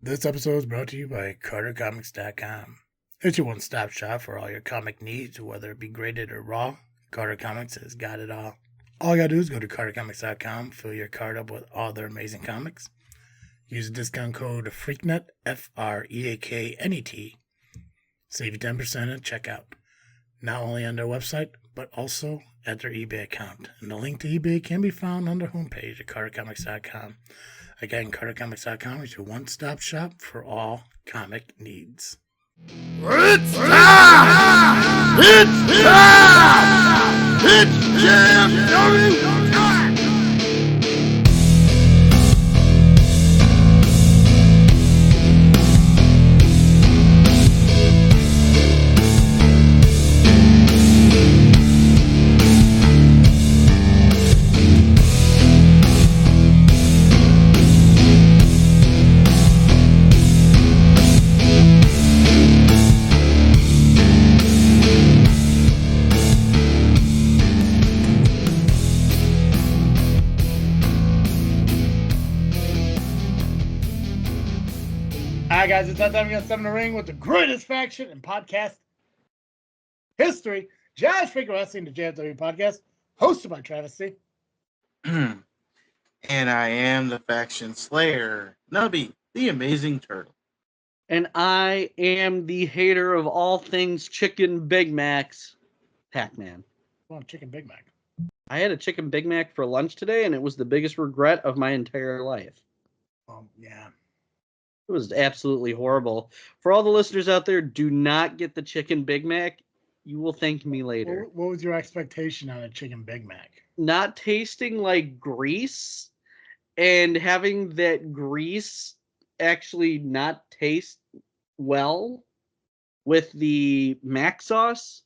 This episode is brought to you by CarterComics.com. It's your one-stop shop for all your comic needs, whether it be graded or raw. Carter Comics has got it all. All you gotta do is go to CarterComics.com, fill your card up with all their amazing comics. Use the discount code FREAKNET, FREAKNET. Save you 10% at checkout. Not only on their website, but also at their eBay account. And the link to eBay can be found on their homepage at CarterComics.com. Again, CarterComics.com is your one-stop shop for all comic needs. It's time! It's time! It's JFW time! Alright guys, it's that time we got 7 in the ring with the greatest faction in podcast history. Josh Freaking Wrestling, the JFW Podcast, hosted by Travis C. And I am the faction slayer, Nubby, the amazing turtle. And I am the hater of all things chicken Big Macs, Pacman. Oh, Chicken Big Mac. I had a chicken Big Mac for lunch today, and it was the biggest regret of my entire life. Yeah. It was absolutely horrible. For all the listeners out there, do not get the chicken Big Mac. You will thank me later. What was your expectation on a Chicken Big Mac? Not tasting like grease and having that grease actually not taste well with the mac sauce.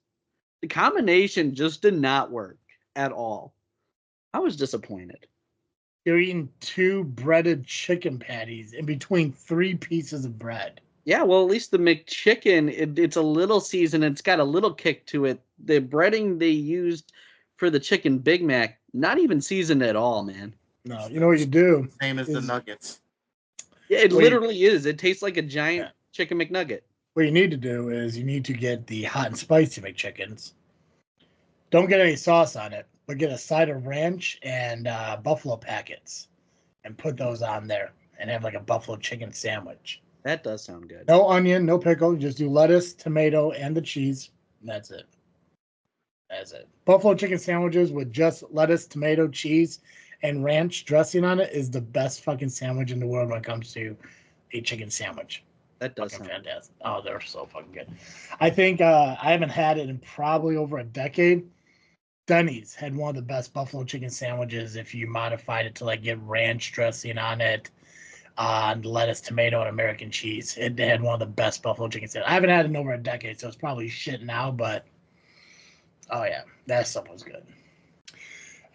The combination just did not work at all. I was disappointed. You're eating 2 breaded chicken patties in between 3 pieces of bread. Yeah, well, at least the McChicken, it's a little seasoned. It's got a little kick to it. The breading they used for the chicken Big Mac, not even seasoned at all, man. No, you know what you do? Same as the nuggets. Yeah, it literally is. It tastes like a giant chicken McNugget. What you need to do is you need to get the hot and spicy McChickens. Don't get any sauce on it, but get a side of ranch and buffalo packets and put those on there and have like a buffalo chicken sandwich. That does sound good. No onion, no pickle. Just do lettuce, tomato, and the cheese. And that's it. That's it. Buffalo chicken sandwiches with just lettuce, tomato, cheese, and ranch dressing on it is the best fucking sandwich in the world when it comes to a chicken sandwich. That does Fucking sound fantastic. Oh, they're so fucking good. I think I haven't had it in probably over a decade. Denny's had one of the best buffalo chicken sandwiches if you modified it to like get ranch dressing on it, lettuce, tomato, and American cheese. It had one of the best buffalo chicken sandwiches. I haven't had it in over a decade, so it's probably shit now, but oh yeah, that stuff was good.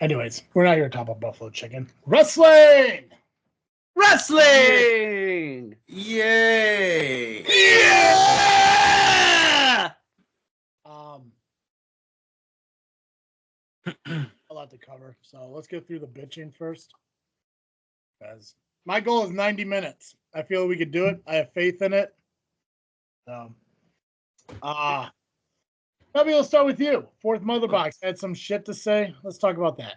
Anyways, we're not here to talk about buffalo chicken. Wrestling! Wrestling! Yay! Yeah! A lot to cover, so let's get through the bitching first. Because my goal is 90 minutes. I feel we could do it. I have faith in it. So, maybe we'll start with you. Fourth Mother Box had some shit to say. Let's talk about that.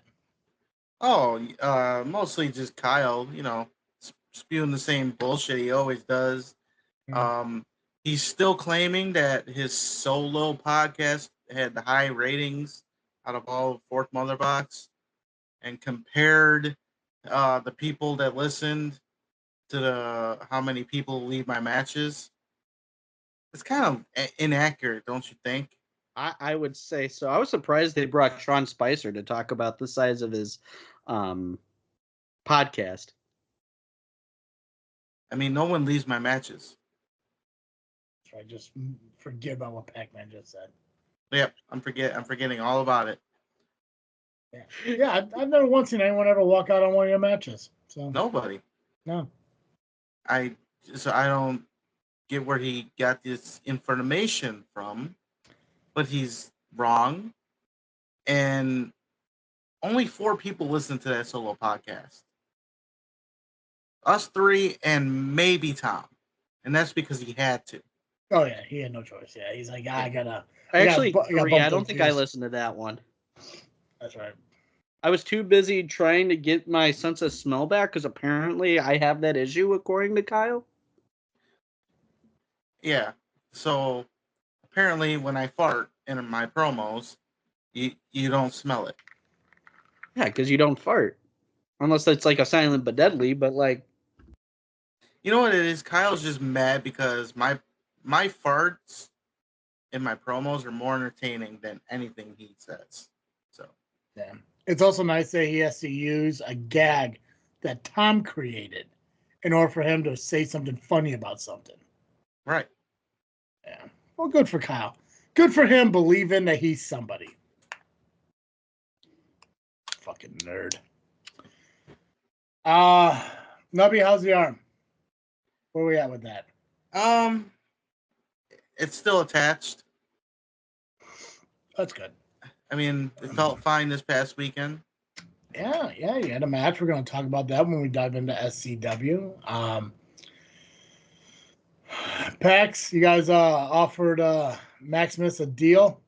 Oh, mostly just Kyle, spewing the same bullshit he always does. He's still claiming that his solo podcast had the high ratings out of all of Fourth Mother Box, and compared the people that listened to how many people leave my matches. It's kind of inaccurate, don't you think? I would say so. I was surprised they brought Sean Spicer to talk about the size of his podcast. I mean, no one leaves my matches. I just forget about what Pacman just said. Yep, I'm forgetting all about it. Yeah. I've never once seen anyone ever walk out on one of your matches. So Nobody. no. I don't get where he got this information from, but he's wrong. And only 4 people listen to that solo podcast. Us 3 and maybe Tom. and that's because he had to. Oh yeah, he had no choice. Yeah, he's like, I gotta. I actually agree. I bumped don't up think I views. listened to that one. That's right. I was too busy trying to get my sense of smell back because apparently I have that issue, according to Kyle. Yeah. So apparently, when I fart in my promos, you don't smell it. Yeah, because you don't fart. Unless it's like a silent but deadly, but like... You know what it is? Kyle's just mad because my farts in my promos are more entertaining than anything he says. So yeah, it's also nice that he has to use a gag that Tom created in order for him to say something funny about something. Right. Yeah. Well, good for Kyle. Good for him believing that he's somebody. Fucking nerd. Nubby, how's the arm? Where we at with that? It's still attached. That's good. I mean, it felt fine this past weekend. Yeah, you had a match. We're going to talk about that when we dive into SCW. Pax, you guys offered Maximus a deal.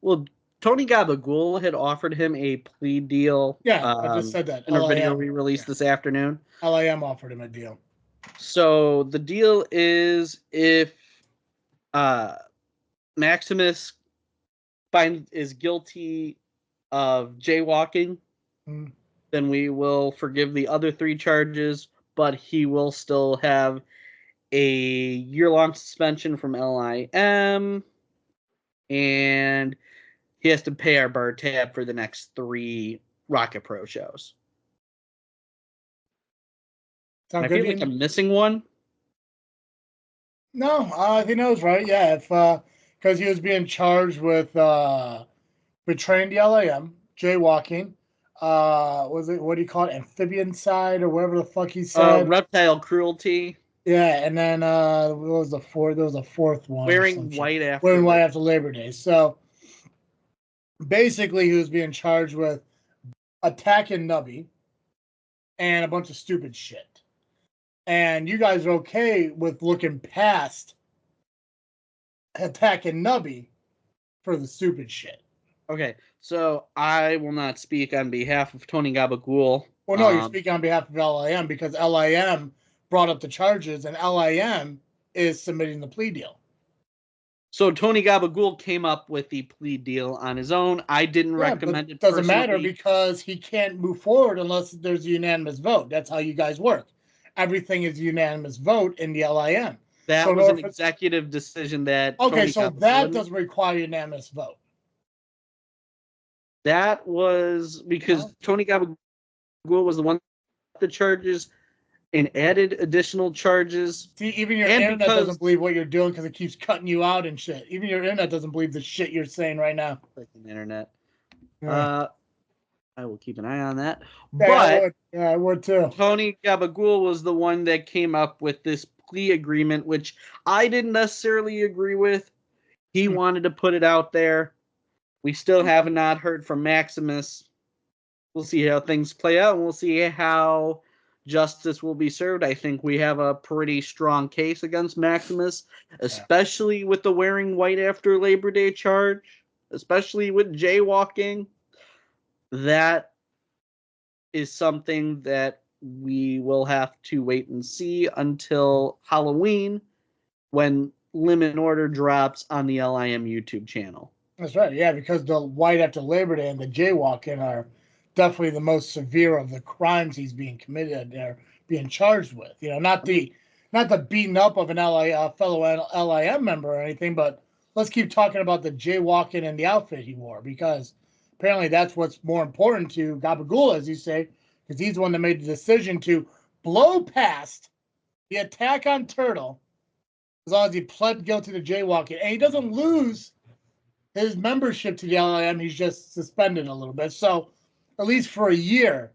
Well, Tony Gabagool had offered him a plea deal. Yeah, I just said that. In a video we released this afternoon. LIM offered him a deal. So the deal is if Maximus is guilty of jaywalking, then we will forgive the other 3 charges, but he will still have a year-long suspension from LIM, and he has to pay our bar tab for the next 3 ARWPro shows. I feel like I'm missing one. No, he knows, right? Yeah, if because he was being charged with betraying the LIM, jaywalking. Was it, what do you call it, amphibian side or whatever the fuck he said? Reptile cruelty. Yeah, and then what was the fourth? There was a fourth one. Wearing white after Labor Day. So basically, he was being charged with attacking Nubby and a bunch of stupid shit. And you guys are okay with looking past attacking Nubby for the stupid shit. Okay, so I will not speak on behalf of Tony Gabagool. Well, no, you're speaking on behalf of LIM because LIM brought up the charges and LIM is submitting the plea deal. So Tony Gabagool came up with the plea deal on his own. I didn't recommend it. Doesn't matter because he can't move forward unless there's a unanimous vote. That's how you guys work. Everything is unanimous vote in the LIM. That was an executive decision that. Okay, Tony so that doesn't require unanimous vote. That was because Tony Gabagool was the one that charges and added additional charges. See, even your internet doesn't believe what you're doing because it keeps cutting you out and shit. Even your internet doesn't believe the shit you're saying right now. Freaking internet. Yeah. I will keep an eye on that. Yeah, but I would too. Tony Gabagool was the one that came up with this plea agreement, which I didn't necessarily agree with. He wanted to put it out there. We still have not heard from Maximus. We'll see how things play out, and we'll see how justice will be served. I think we have a pretty strong case against Maximus, especially with the wearing white after Labor Day charge, especially with jaywalking. That is something that we will have to wait and see until Halloween when Limit Order drops on the LIM YouTube channel. That's right, yeah, because the white after Labor Day and the jaywalking are definitely the most severe of the crimes he's being committed or being charged with. You know, not the beating up of an fellow LIM member or anything, but let's keep talking about the jaywalking and the outfit he wore, because apparently that's what's more important to Gabagool, as you say, because he's the one that made the decision to blow past the attack on Turtle as long as he pled guilty to jaywalking. And he doesn't lose his membership to the LIM, he's just suspended a little bit. So at least for a year,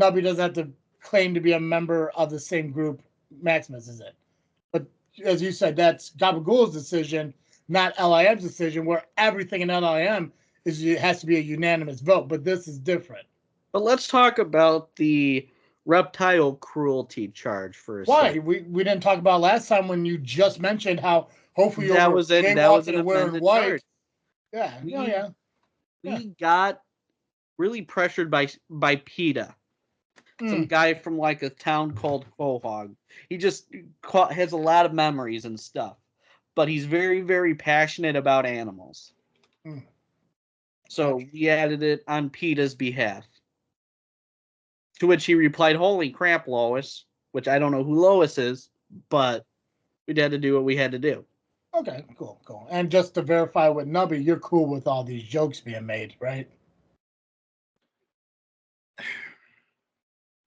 Nubby doesn't have to claim to be a member of the same group Maximus is in. But as you said, that's Gabagool's decision, not LIM's decision, where everything in LIM has to be a unanimous vote. But this is different. But let's talk about the reptile cruelty charge for a Why? second. We didn't talk about last time when you just mentioned how hopefully That over was an jaywalking and wearing amended white. charge. Yeah, We- yeah. We got really pressured by PETA. Some guy from like a town called Quahog. He just has a lot of memories and stuff, but he's very, very passionate about animals. Mm. So we added it on PETA's behalf. To which he replied, "Holy crap, Lois," which I don't know who Lois is, but we had to do what we had to do. Okay, cool. And just to verify with Nubby, you're cool with all these jokes being made, right?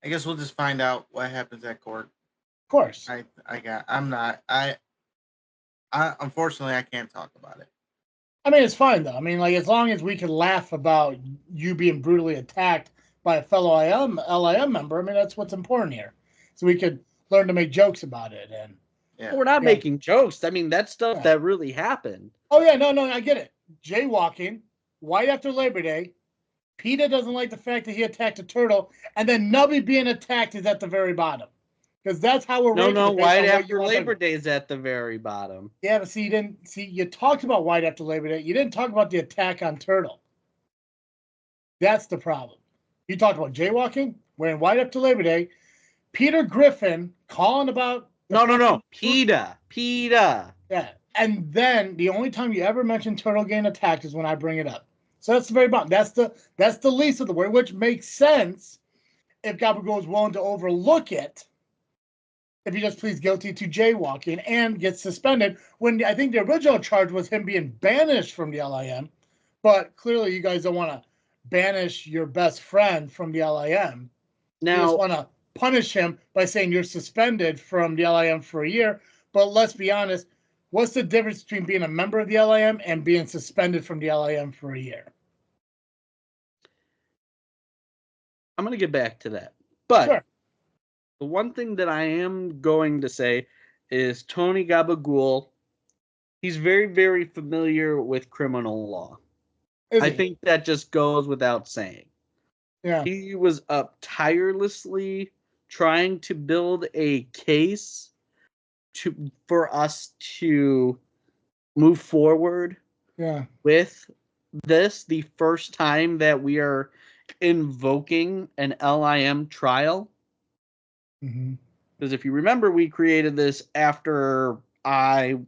I guess we'll just find out what happens at court. Of course. Unfortunately, I can't talk about it. I mean, it's fine though. I mean, like as long as we can laugh about you being brutally attacked by a fellow LIM member, I mean that's what's important here. So we could learn to make jokes about it. And Yeah. We're not making jokes. I mean, that's stuff that really happened. Oh yeah, no, I get it. Jaywalking, right after Labor Day. PETA doesn't like the fact that he attacked a turtle, and then Nubby being attacked is at the very bottom. Because that's how we're No, ranking it based White on what you after want Labor to- Day is at the very bottom. Yeah, but you talked about White after Labor Day. You didn't talk about the attack on Turtle. That's the problem. You talked about jaywalking, wearing white after Labor Day, Peter Griffin calling about No. PETA. Yeah. And then the only time you ever mention Turtle getting attacked is when I bring it up. So that's the very bottom. That's the least of the word, which makes sense if Gabagool is willing to overlook it. If he just pleads guilty to jaywalking and gets suspended, when I think the original charge was him being banished from the LIM, but clearly you guys don't want to banish your best friend from the LIM. You just want to punish him by saying you're suspended from the LIM for a year. But let's be honest, what's the difference between being a member of the LIM and being suspended from the LIM for a year? I'm going to get back to that. But Sure. The one thing that I am going to say is Tony Gabagool, he's very, very familiar with criminal law. I think that just goes without saying. Yeah. He was up tirelessly trying to build a case for us to move forward with this, the first time that we are invoking an LIM trial. Because if you remember, we created this after I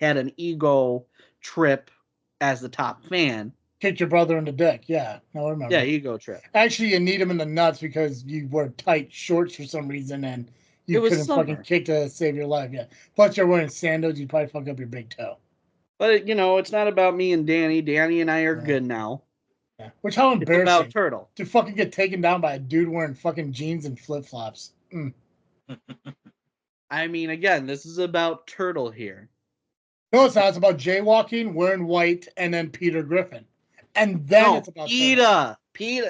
had an ego trip as the top fan. Kicked your brother in the dick. Yeah, no, I remember. Yeah, ego trip. Actually, you need him in the nuts because you wore tight shorts for some reason and you couldn't fucking kick to save your life. Yeah. Plus, you're wearing sandals. You'd probably fuck up your big toe. But, it's not about me and Danny. Danny and I are good now. Yeah. Which, how embarrassing. It's about Turtle. To fucking get taken down by a dude wearing fucking jeans and flip-flops. I mean, again, this is about Turtle here. No, it's not. It's about jaywalking, wearing white, and then Peter Griffin. And then it's about PETA.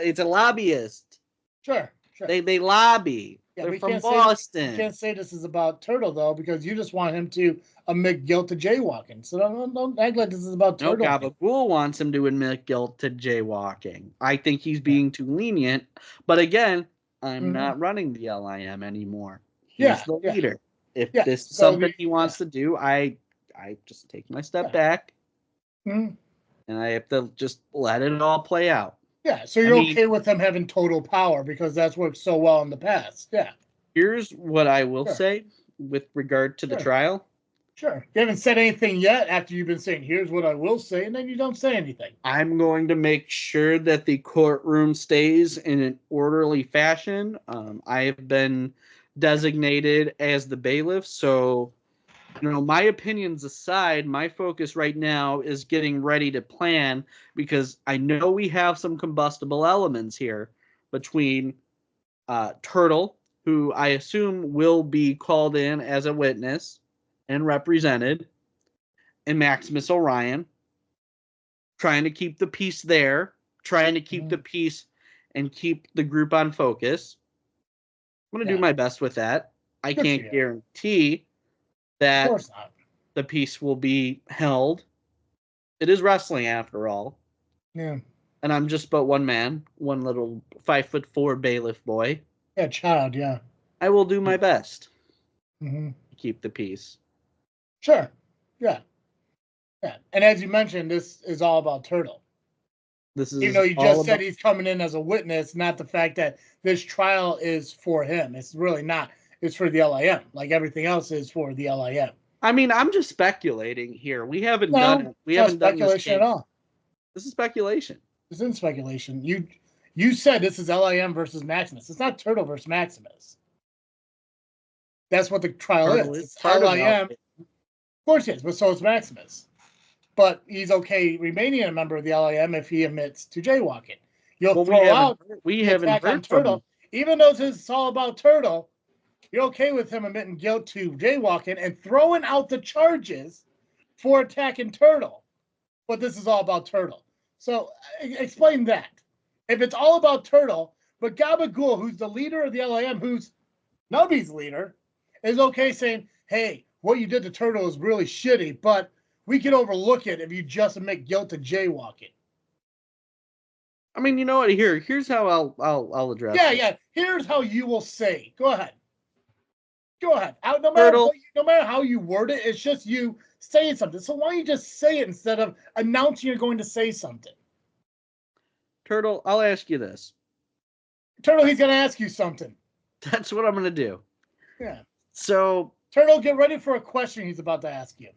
It's a lobbyist. Sure. They lobby. Yeah, They're from Boston. You can't say this is about Turtle, though, because you just want him to admit guilt to jaywalking. So don't act like this is about Turtle. No, Gabagool wants him to admit guilt to jaywalking. I think he's being too lenient. But again, I'm not running the LIM anymore. He's the leader. If this is something he wants to do, I just take my step back. And I have to just let it all play out. Yeah, so you're okay with him having total power because that's worked so well in the past. Yeah. Here's what I will say with regard to the trial. Sure. You haven't said anything yet after you've been saying, here's what I will say, and then you don't say anything. I'm going to make sure that the courtroom stays in an orderly fashion. I have been designated as the bailiff, so my opinions aside, my focus right now is getting ready to plan because I know we have some combustible elements here between Turtle, who I assume will be called in as a witness and represented, and Maximus Orion, trying to keep the peace there, trying to keep the peace and keep the group on focus. I'm going to do my best with that. I can't guarantee that the peace will be held. It is wrestling after all. Yeah. And I'm just but one man, one little 5'4" bailiff boy. Yeah, child. Yeah. I will do my best Mm-hmm. to keep the peace. Sure. Yeah. Yeah. And as you mentioned, this is all about Turtle. This Even is though you all just said about. he's coming in as a witness, not the fact that this trial is for him. It's really not. It's for the LIM. Like everything else is for the LIM. I mean, I'm just speculating here. We haven't No, done. We it's not haven't done this speculation at case. all. This is speculation. It's in speculation. You said this is LIM versus Maximus. It's not Turtle versus Maximus. That's what the trial Turtle is. is It's part of LIM. it. Of course he is, but so is Maximus. But he's okay remaining a member of the LIM if he admits to jaywalking. You'll Well, throw out we the haven't attack on heard from him. Turtle. Even though this is all about Turtle, you're okay with him admitting guilt to jaywalking and throwing out the charges for attacking Turtle. But this is all about Turtle. So explain that. If it's all about Turtle, but Gabagool, who's the leader of the LIM, who's Nubby's leader, is okay saying, hey, what you did to Turtle is really shitty, but we can overlook it if you just admit guilt to jaywalking. I mean, you know what? Here's how I'll address. Yeah, this. yeah. Here's how you will say. Go ahead. Go ahead. No matter how you word it, it's just you saying something. So why don't you just say it instead of announcing you're going to say something? Turtle, I'll ask you this. Turtle, he's going to ask you something. That's what I'm going to do. Yeah. So, Turtle, get ready for a question he's about to ask you.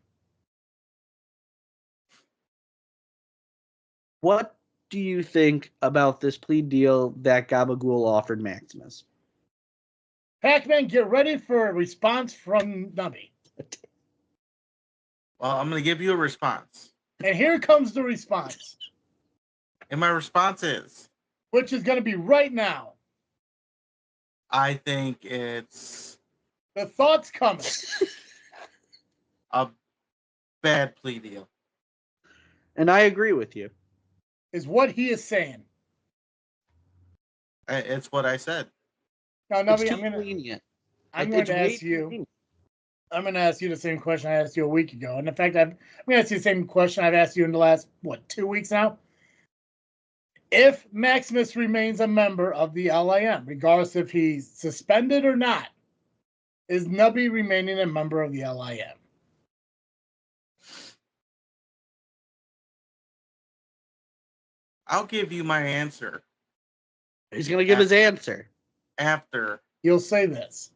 what do you think about this plea deal that Gabagool offered Maximus? Pacman, get ready for a response from Nubby. Well, I'm going to give you a response. And here comes the response. And my response is, which is going to be right now. I think it's The thought's coming. a bad plea deal. And I agree with you. Is what he is saying. It's what I said. Now, It's Nubby, too I'm going lenient. to ask you. I'm going to ask you the same question I asked you a week ago. And in fact, I'm going to ask you the same question I've asked you in the last, 2 weeks now? If Maximus remains a member of the LIM, regardless if he's suspended or not, is Nubby remaining a member of the LIM? I'll give you my answer. He's going to give his answer. After You'll say this.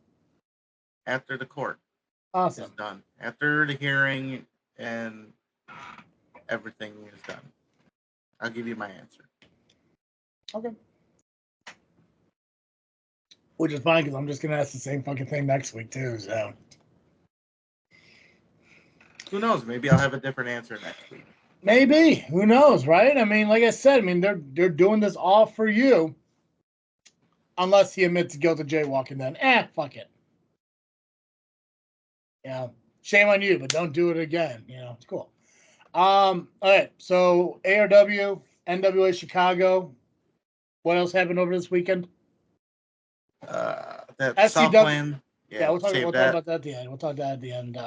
After the court Awesome. is done. After the hearing and everything is done. I'll give you my answer. Okay. Which is fine because I'm just going to ask the same fucking thing next week too. So who knows? Maybe I'll have a different answer next week. Maybe. Who knows, right? I mean, like I said, they're doing this all for you. Unless he admits guilt of jaywalking, then fuck it. Shame on you, but don't do it again. It's cool. All right. So ARW, NWA Chicago. What else happened over this weekend? That SCW. Southland. Yeah, we'll talk about that at the end. We'll talk that at the end.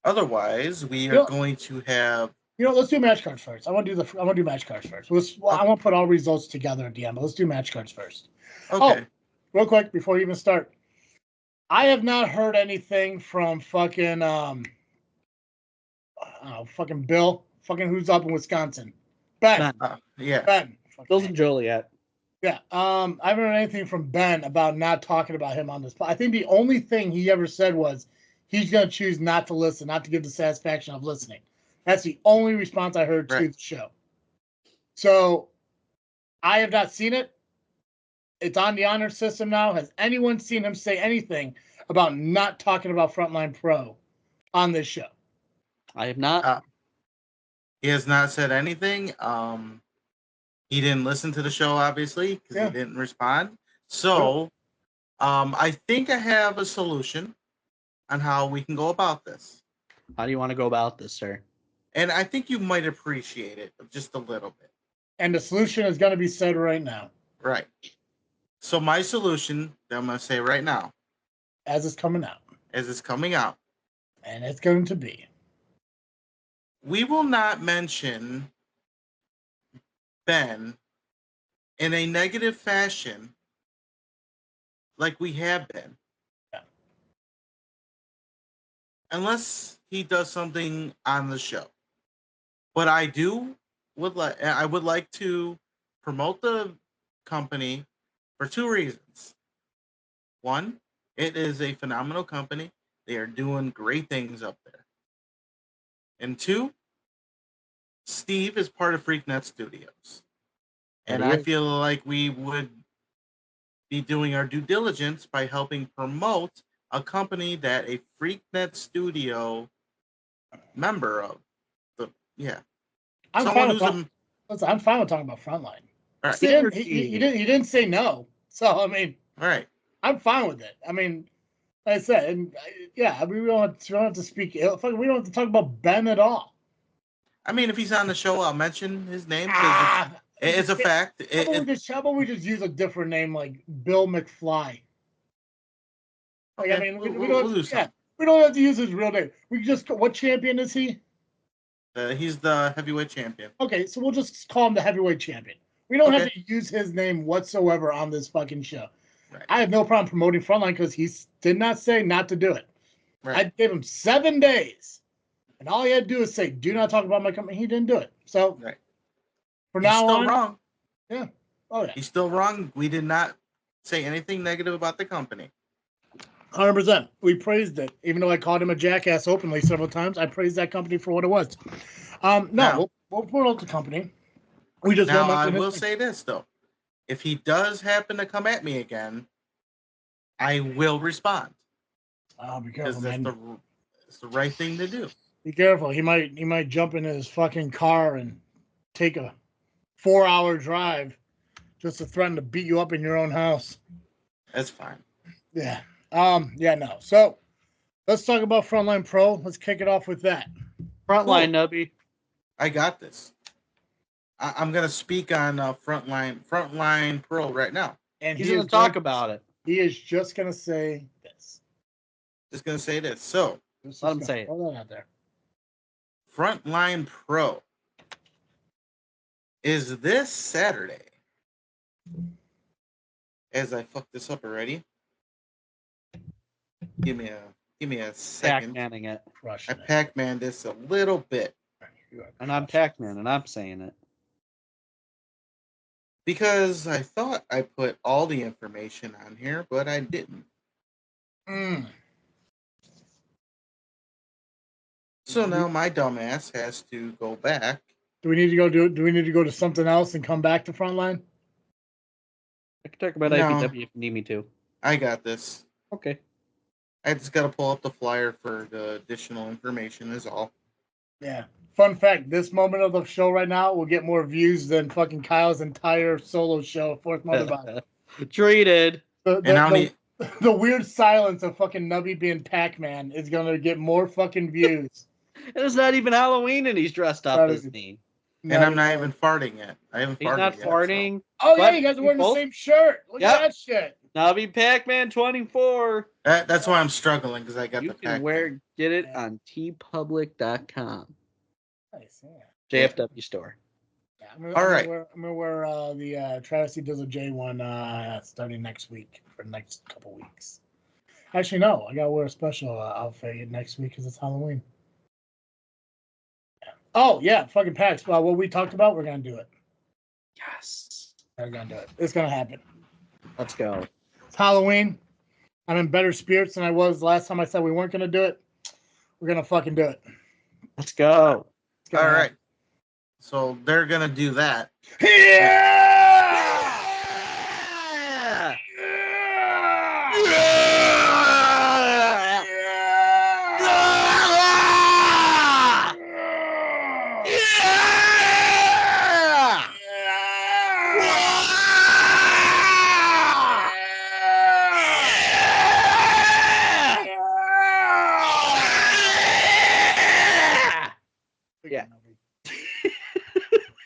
Otherwise, we are going to have. Let's do match cards first. I want to do match cards first. I want to put all results together at the end, but let's do match cards first. Okay. Oh, real quick before you even start, I have not heard anything from fucking fucking Bill, fucking who's up in Wisconsin, Ben. Yeah. Ben. Bill's in Joliet. Yeah. I haven't heard anything from Ben about not talking about him on this. I think the only thing he ever said was he's going to choose not to listen, not to give the satisfaction of listening. That's the only response I heard to the show. So I have not seen it. It's on the honor system now. Has anyone seen him say anything about not talking about Frontline Pro on this show? I have not. He has not said anything. He didn't listen to the show, obviously, because he didn't respond. So I think I have a solution on how we can go about this. How do you want to go about this, sir? And I think you might appreciate it just a little bit. And the solution is going to be said right now. Right. So my solution that I'm going to say right now. As it's coming out. And it's going to be. We will not mention Ben in a negative fashion like we have been. Yeah. Unless he does something on the show. But I would like to promote the company for two reasons. One, it is a phenomenal company. They are doing great things up there. And two, Steve is part of FreakNet Studios. And I feel like we would be doing our due diligence by helping promote a company that a FreakNet Studio member of. I'm Someone fine who's with listen, I'm fine with talking about Frontline. All right. He didn't say no. So I mean, All right. I'm fine with it. I mean, like I said, and yeah, I mean, we don't have to speak ill. We don't have to talk about Ben at all. I mean, if he's on the show, I'll mention his name because it's a fact. How about we just use a different name like Bill McFly? Like, okay, I mean, we we'll do something. we don't have to use his real name. We just what champion is he? He's the heavyweight champion. Okay, so we'll just call him the heavyweight champion. We don't have to use his name whatsoever on this fucking show. Right. I have no problem promoting Frontline because he did not say not to do it. Right. I gave him 7 days, and all he had to do is say, "Do not talk about my company." He didn't do it. So for now on, wrong. Yeah. Oh yeah. He's still wrong. We did not say anything negative about the company. 100%. We praised it, even though I called him a jackass openly several times. I praised that company for what it was. We'll promote the company. We just now I will say this though: if he does happen to come at me again, I will respond. Be careful, man. It's the right thing to do. Be careful. He might jump in his fucking car and take a 4-hour drive just to threaten to beat you up in your own house. That's fine. Yeah. No. So let's talk about Frontline Pro. Let's kick it off with that. Frontline, Nubby. I got this. I'm gonna speak on Frontline Pro right now. And he's gonna talk about it. He is just gonna say this. Just gonna say this. So let him say it. Hold on out there. Frontline Pro is this Saturday. As I fucked this up already. Give me a second. Pac-Manning it. I Pac-Man this a little bit. And I'm Pacman, and I'm saying it. Because I thought I put all the information on here, but I didn't. So now my dumbass has to go back. Do we need to go to something else and come back to Frontline? I can talk about IPW if you need me to. I got this. Okay. I just got to pull up the flyer for the additional information is all. Yeah. Fun fact, this moment of the show right now will get more views than fucking Kyle's entire solo show, Fourth Mother Body. Treated. The weird silence of fucking Nubby being Pac-Man is going to get more fucking views. It's not even Halloween and he's dressed up as me. And I'm not even farting yet. He's not farting. So. Oh, yeah, you guys are wearing the same shirt. Look at that shit. Nubby Pac-Man 24. That's why I'm struggling because I got the Pac-Man. You can get it on tpublic.com. Nice, yeah. JFW store. Yeah, I'm gonna wear the Travesty Dizzle J one starting next week for the next couple weeks. Actually, no, I gotta wear a special outfit next week because it's Halloween. Yeah. Oh yeah, fucking PAX. Well, what we talked about, we're gonna do it. Yes, we're gonna do it. It's gonna happen. Let's go. It's Halloween. I'm in better spirits than I was last time I said we weren't gonna do it. We're gonna fucking do it. Let's go. All right. So they're gonna do that. Yeah.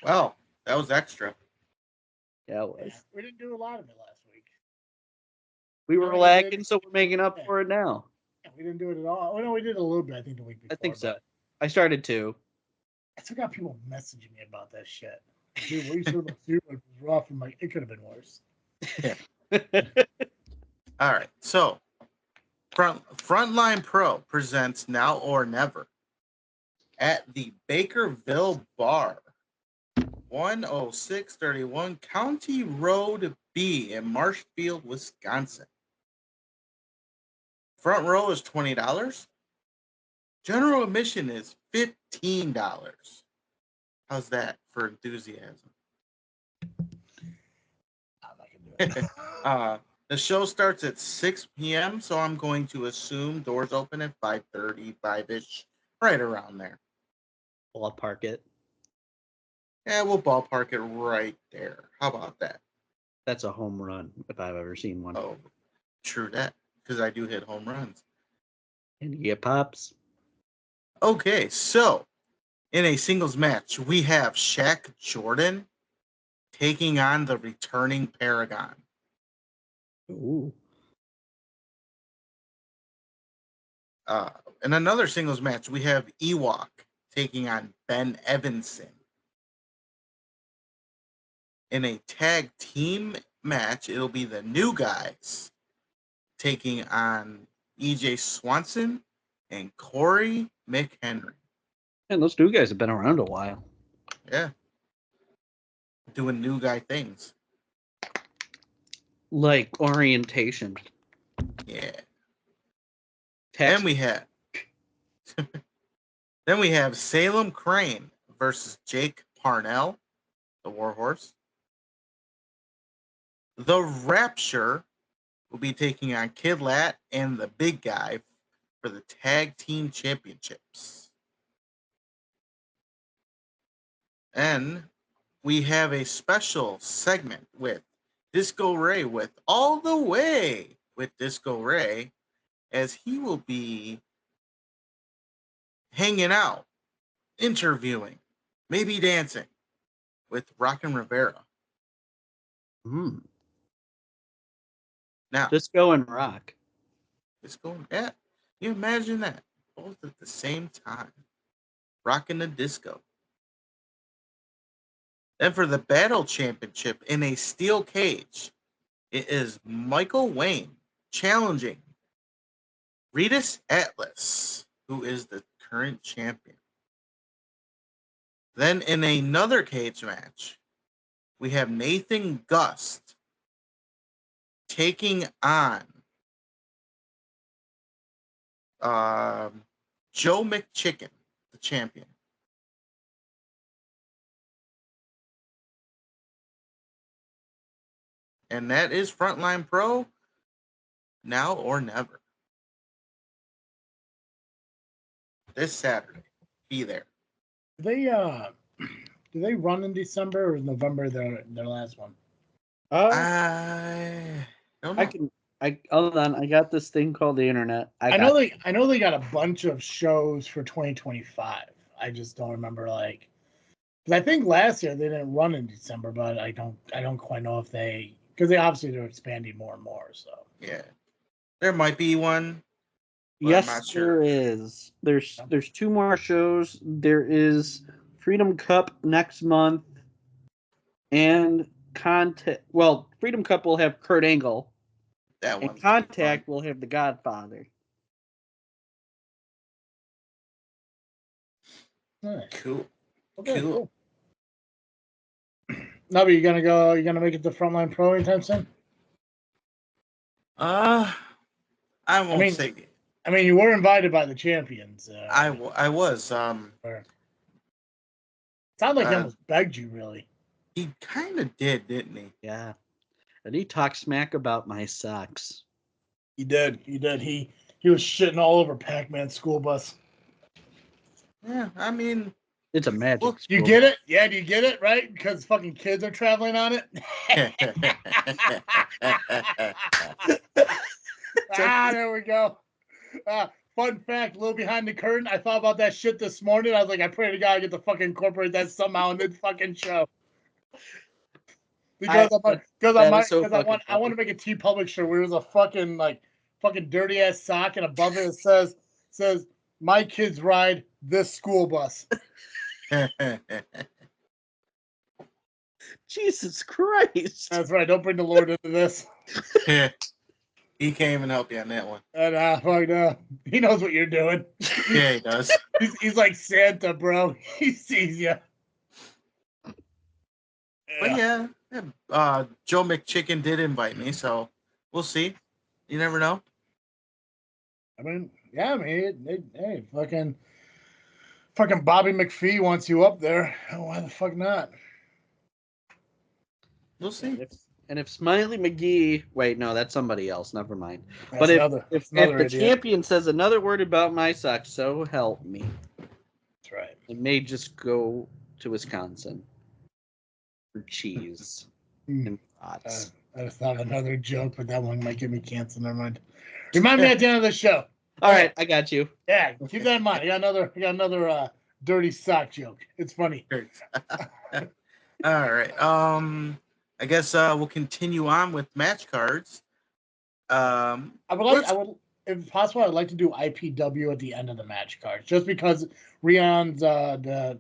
Well, that was extra. Yeah, it was. Yeah, we didn't do a lot of it last week. We were lacking, so we're making up for it now. Yeah, we didn't do it at all. Oh, no, we did a little bit, I think, the week before. I think so. I started to. I still got people messaging me about that shit. Dude, what you said about Super was rough. I'm like, it could have been worse. Yeah. All right. So, Frontline Pro presents Now or Never at the Bakerville Bar, 10631 County Road B in Marshfield, Wisconsin. Front row is $20. General admission is $15. How's that for enthusiasm? I'm not gonna do it. The show starts at 6 p.m., so I'm going to assume doors open at 5:30, 5-ish, right around there. Ballpark it. Yeah, we'll ballpark it right there. How about that? That's a home run if I've ever seen one. Oh, true that, because I do hit home runs. And you get pops. Okay, so in a singles match, we have Shaq Jordan taking on the returning Paragon. Ooh. In another singles match, we have Ewok taking on Ben Evanson. In a tag team match, it'll be the New Guys taking on EJ Swanson and Corey McHenry. And those two guys have been around a while. Yeah. Doing new guy things. Like orientation. Yeah. Text. Then we have Salem Crane versus Jake Parnell, the Warhorse. The Rapture will be taking on Kid Lat and the Big Guy for the Tag Team Championships. And we have a special segment with Disco Ray with All the Way with Disco Ray, as he will be hanging out, interviewing, maybe dancing with Rockin' Rivera. Now, Disco and rock. Disco, yeah, you imagine that both at the same time, rocking the disco. Then for the Battle Championship in a steel cage, it is Michael Wayne challenging Regis Atlas, who is the current champion. Then in another cage match, we have Nathan Gust taking on Joe McChicken, the champion. And that is Frontline Pro, Now or Never. This Saturday. Be there. Do they run in December or is November their last one? I don't know. Hold on. I got this thing called the internet. I know they got a bunch of shows for 2025. I just don't remember because I think last year they didn't run in December, but I don't quite know if because they're expanding more and more. So yeah, there might be one. Yes, I'm not sure. there is. There's two more shows. There is Freedom Cup next month, and Freedom Cup will have Kurt Angle. That one. And Contact will have The Godfather. Nice. Cool. Okay, cool. Nubby, you gonna make it to Frontline Pro anytime soon? I won't say. I mean, you were invited by the champions. I was. Sounded like he almost begged you, really. He kind of did, didn't he? Yeah. And he talked smack about my socks. He did. He was shitting all over Pacman school bus. Yeah, I mean, it's a magic. Look, you get it? Yeah, do you get it? Right? Because fucking kids are traveling on it. There we go. Fun fact, a little behind the curtain. I thought about that shit this morning. I was like, I pray to God I get to fucking incorporate that somehow in this fucking show. Because I want to make a TeePublic shirt where there's a fucking dirty ass sock and above it says my kids ride this school bus. Jesus Christ. That's right. Don't bring the Lord into this. He can't even help you on that one. And fuck no. He knows what you're doing. Yeah, he does. He's like Santa, bro. He sees you. But yeah, Joe McChicken did invite me, so we'll see. You never know. I mean, hey, fucking Bobby McPhee wants you up there. Why the fuck not? We'll see. And if Smiley McGee, wait, no, that's somebody else. Never mind. That's But if the idiot. champion says another word about my socks, so help me. That's right. It may just go to Wisconsin for cheese and thoughts. I just thought of another joke, but that one might get me canceled. Never mind. Remind me at the end of the show. All right, I got you. Yeah, keep that in mind. I got another dirty sock joke. It's funny. All right. I guess we'll continue on with match cards. I would, if possible, I'd like to do IPW at the end of the match cards, just because Rion's the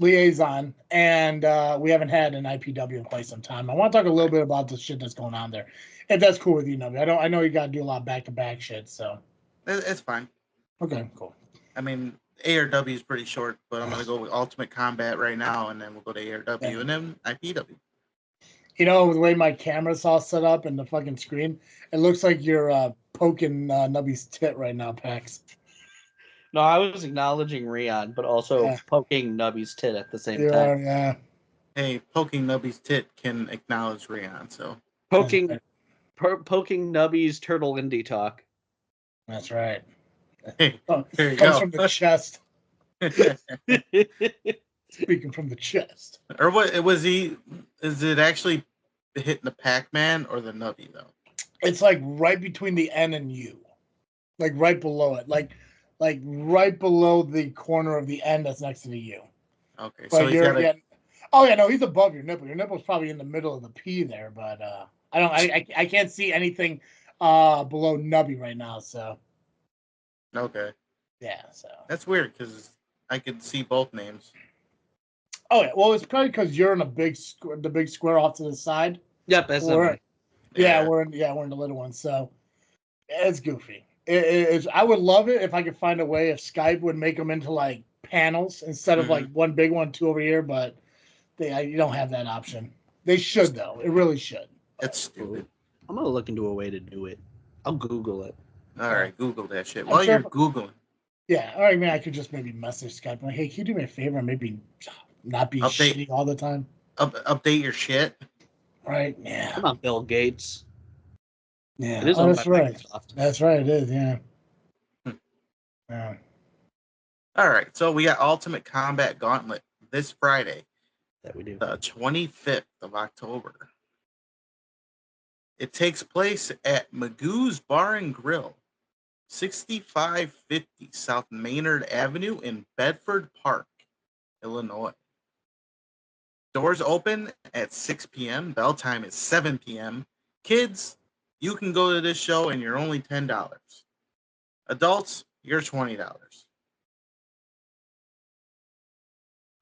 liaison, and we haven't had an IPW in quite some time. I want to talk a little bit about the shit that's going on there, if that's cool with you, Nubby. I know you got to do a lot of back-to-back shit, so It's fine. Okay, cool. I mean, ARW is pretty short, but I'm gonna go with Ultimate Combat right now, and then we'll go to ARW and then IPW. You know, the way my camera's all set up and the fucking screen, it looks like you're poking Nubby's tit right now, Pax. No, I was acknowledging Rion, but also poking Nubby's tit at the same time. Yeah. Hey, poking Nubby's tit can acknowledge Rion, so poking Nubby's turtle indie talk. That's right. Hey, there you comes go. From the chest. Speaking from the chest. Or what was he? Is it actually hitting the Pacman or the Nubby though? It's like right between the N and U, like right below it, like right below the corner of the N that's next to the U. Okay, but so he's got no, he's above your nipple. Your nipple's probably in the middle of the P there, but I can't see anything below Nubby right now. So okay, yeah, so that's weird because I could see both names. Oh yeah, well it's probably because you're in the big square off to the side. Yep, that's we're in the little one, so it's goofy. I would love it if I could find a way if Skype would make them into like panels instead of like one big one, two over here, but you don't have that option. They should though. It really should. That's stupid. I'm gonna look into a way to do it. I'll Google it. All right, Google that shit. While you're Googling. Yeah, all right, man. I could just maybe message Skype like, hey, can you do me a favor and maybe not be shitty all the time? Update your shit. Right, yeah. Come on, Bill Gates. Yeah, it is that's right. Microsoft. That's right, it is, yeah. Yeah. All right, so we got Ultimate Combat Gauntlet this Friday. That we do. The 25th of October. It takes place at Magoo's Bar and Grill, 6550 South Maynard Avenue in Bedford Park, Illinois. Doors open at 6 p.m. Bell time is 7 p.m. Kids, you can go to this show and you're only $10. Adults, you're $20.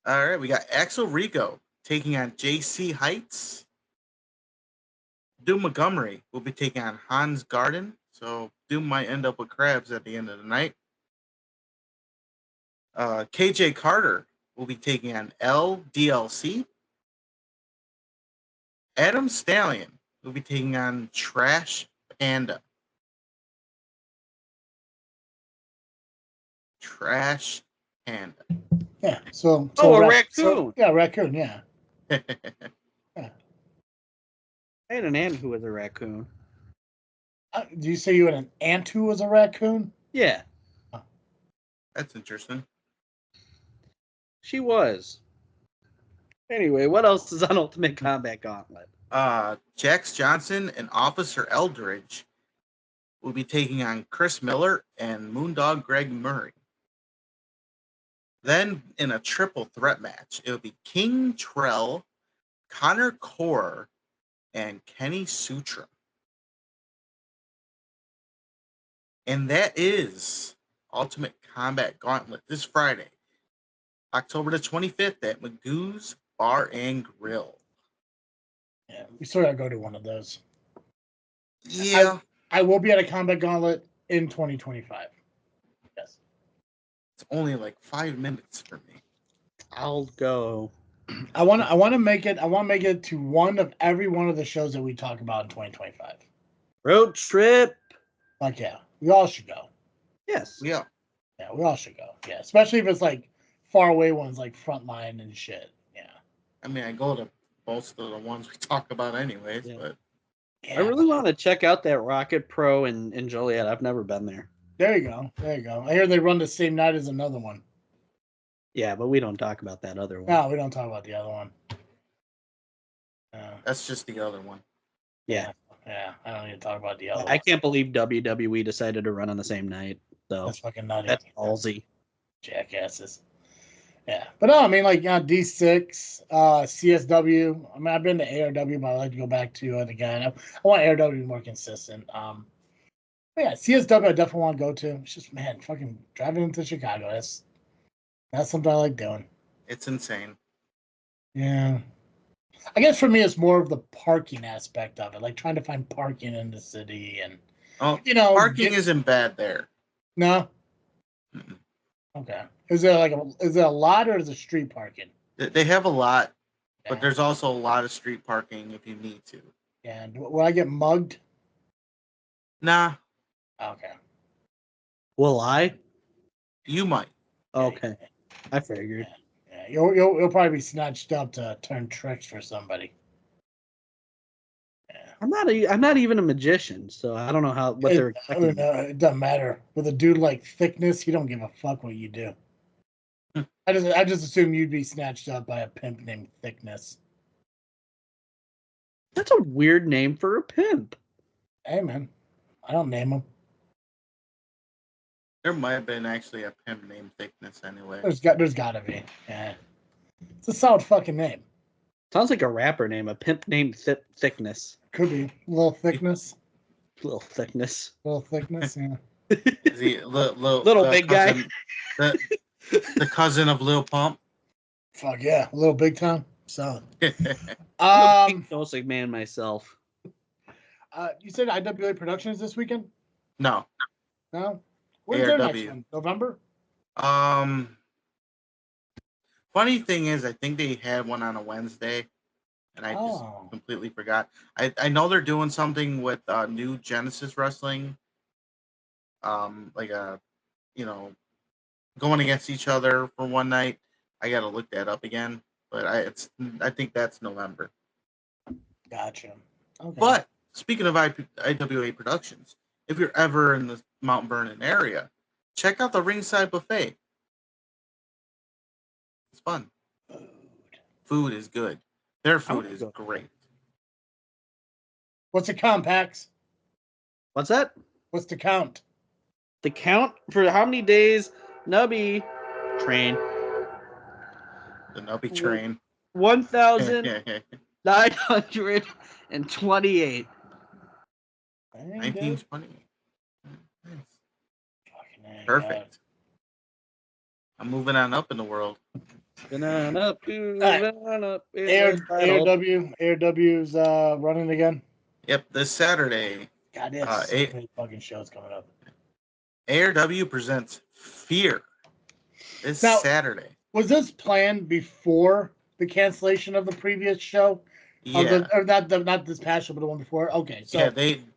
All right, we got Axel Rico taking on JC Heights. Doom Montgomery will be taking on Hans Garden. So Doom might end up with crabs at the end of the night. KJ Carter will be taking on LDLC. Adam Stallion will be taking on Trash Panda. Trash Panda. Yeah. So a raccoon. Raccoon. Yeah. I had an aunt who was a raccoon. Do you say you had an aunt who was a raccoon? Yeah. Oh. That's interesting. She was. Anyway, what else is on Ultimate Combat Gauntlet? Jax Johnson and Officer Eldridge will be taking on Chris Miller and Moondog Greg Murray. Then in a triple threat match, it will be King Trell, Connor Core, and Kenny Sutra. And that is Ultimate Combat Gauntlet this Friday, October the 25th at Magoo's Bar and Grill. Yeah, we still gotta go to one of those. Yeah, I will be at a Combat Gauntlet in 2025. Yes. it's only like 5 minutes for me. I'll go. I want to make it to one of every one of the shows that we talk about in 2025. Road trip. Like, yeah, we all should go. Yes. Yeah, Yeah, we all should go. Yeah, especially if it's like far away ones like Frontline and shit. Yeah. I mean, I go to most of the ones we talk about anyways, Yeah. but Yeah, I really want to check out that ARWPro in Joliet. I've never been there. There you go. There you go. I hear they run the same night as another one. Yeah, but we don't talk about that other one. No, we don't talk about the other one. that's just the other one. Yeah. Yeah, I don't need to talk about the other I one. can't believe WWE decided to run on the same night, though. That's fucking nutty. That's ballsy. Jackasses. Yeah. But no, I mean, like, D6, CSW. I mean, I've been to ARW, but I'd like to go back to it again. I want ARW to be more consistent. But yeah, CSW I definitely want to go to. It's just, man, fucking driving into Chicago. That's something I like doing. It's insane. Yeah. I guess for me, it's more of the parking aspect of it, like trying to find parking in the city, and Parking isn't bad there. No. Mm-mm. Okay. Is there a lot or is it street parking? They have a lot, Yeah. but there's also a lot of street parking if you need to. And will I get mugged? Nah, Okay. Will I? you might. Okay. I figured. Yeah. You'll probably be snatched up to turn tricks for somebody. Yeah. I'm not even a magician, so I don't know what they're expecting. It doesn't matter. With a dude like Thickness, you don't give a fuck what you do. I just assume you'd be snatched up by a pimp named Thickness. That's a weird name for a pimp. Hey man, I don't name him. There might have been actually a pimp named Thickness anyway. There's gotta be. Yeah. It's a solid fucking name. Sounds like a rapper name, a pimp named Thickness. Could be. Little Thickness. Little Thickness. Little Thickness, yeah. Is he Little big cousin, the cousin of Lil Pump? Fuck yeah. Little Big Time. Solid. I'm a big Dosing man myself. You said IWA Productions this weekend? No. No? When's their next ARW. one? November? Funny thing is, I think they had one on a Wednesday, and I just completely forgot. I know they're doing something with New Genesis Wrestling, like going against each other for one night. I got to look that up again, but I think that's November. Gotcha. Okay. But speaking of IWA Productions, if you're ever in the Mount Vernon area, check out the Ringside Buffet. It's fun. Food is good. Their food is great. What's the count, Pax? What's that? What's the count? The count for how many days? Nubby train. The Nubby train. 1,928. 1920. Nice. Perfect. I'm moving on up in the world. ARW's running again. Yep, this Saturday. God, there's so many fucking shows coming up. ARW presents Fear this Saturday. Was this planned before the cancellation of the previous show? Yeah. Or not this past show, but the one before? Okay. So yeah,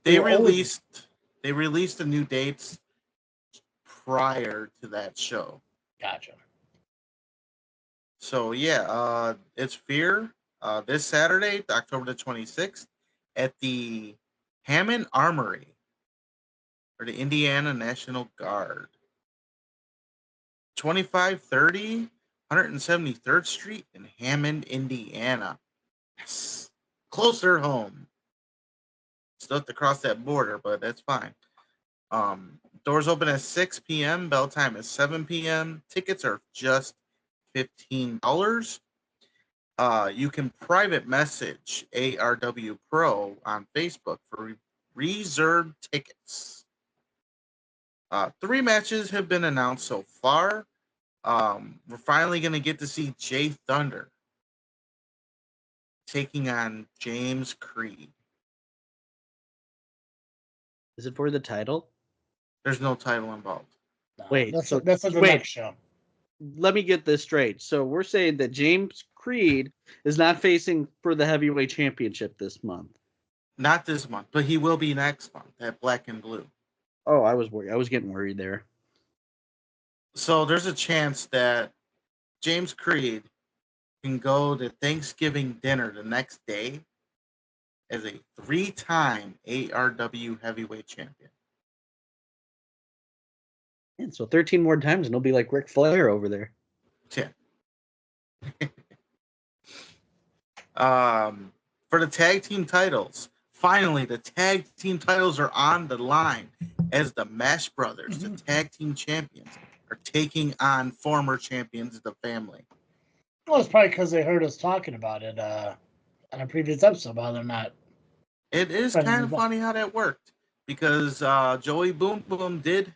they released the new dates prior to that show. Gotcha. So yeah, it's Fear this Saturday, October the 26th, at the Hammond Armory for the Indiana National Guard. 2530 173rd Street in Hammond, Indiana. Yes. Closer home. Still have to cross that border, but that's fine. Doors open at 6 p.m. Bell time is 7 p.m. Tickets are just $15. You can private message ARWPro on Facebook for reserved tickets. 3 matches have been announced so far. We're finally going to get to see Jay Thunder taking on James Creed. Is it for the title? There's no title involved. No, Wait, that's so that's at the wait. next show. Let me get this straight. So we're saying that James Creed is not facing for the heavyweight championship this month. Not this month, but he will be next month at Black and Blue. Oh, I was worried. I was getting worried there. So there's a chance that James Creed can go to Thanksgiving dinner the next day as a 3-time ARW heavyweight champion. And so 13 more times and he'll be like Ric Flair over there. Yeah. For the tag team titles, finally the tag team titles are on the line as the Mash Brothers, the tag team champions, are taking on former champions of the family. Well, it's probably because they heard us talking about it on a previous episode about they're not. It is kind of funny how that worked because Joey Boom Boom did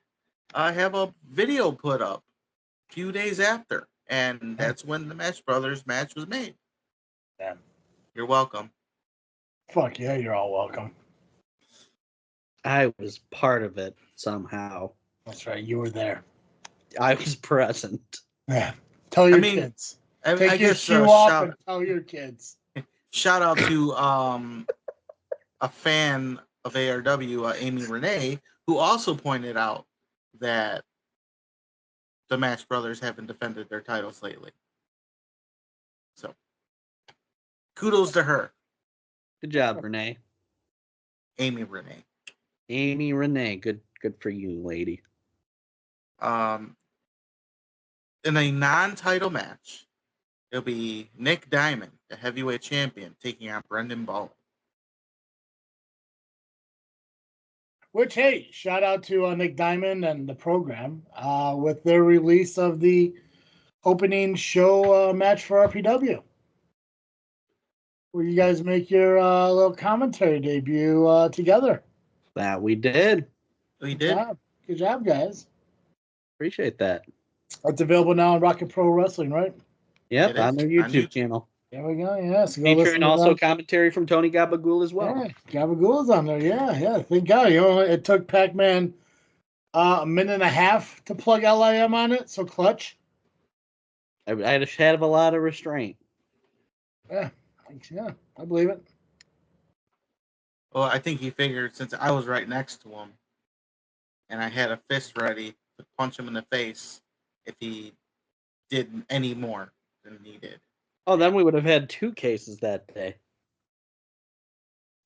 have a video put up a few days after, and that's when the Mash Brothers match was made. Yeah. You're welcome. Fuck yeah, you're all welcome. I was part of it somehow. That's right, you were there. I was present. Yeah. Tell your kids. Take I your guess, shoe off and tell your kids. Shout out to a fan of ARW, Amy Renee, who also pointed out that the Mash Brothers haven't defended their titles lately. So, kudos to her. Good job, Renee. Amy Renee. Amy Renee. Good for you, lady. In a non-title match, it'll be Nick Diamond, the heavyweight champion, taking on Brendan Ball. Which, hey, shout out to Nick Diamond and the program with their release of the opening show match for RPW, where you guys make your little commentary debut together. That we did. We did. Good job, guys. Appreciate that. It's available now on Rocket Pro Wrestling, right? Yep, on their YouTube channel. There we go. Yeah, so go featuring also commentary from Tony Gabagool as well. Yeah, Gabagool is on there. Yeah. Thank God. It took Pacman a minute and a half to plug LIM on it. So clutch. I had a lot of restraint. Yeah, I believe it. Well, I think he figured since I was right next to him, and I had a fist ready to punch him in the face if he did any more than he did. Oh, then we would have had 2 cases that day.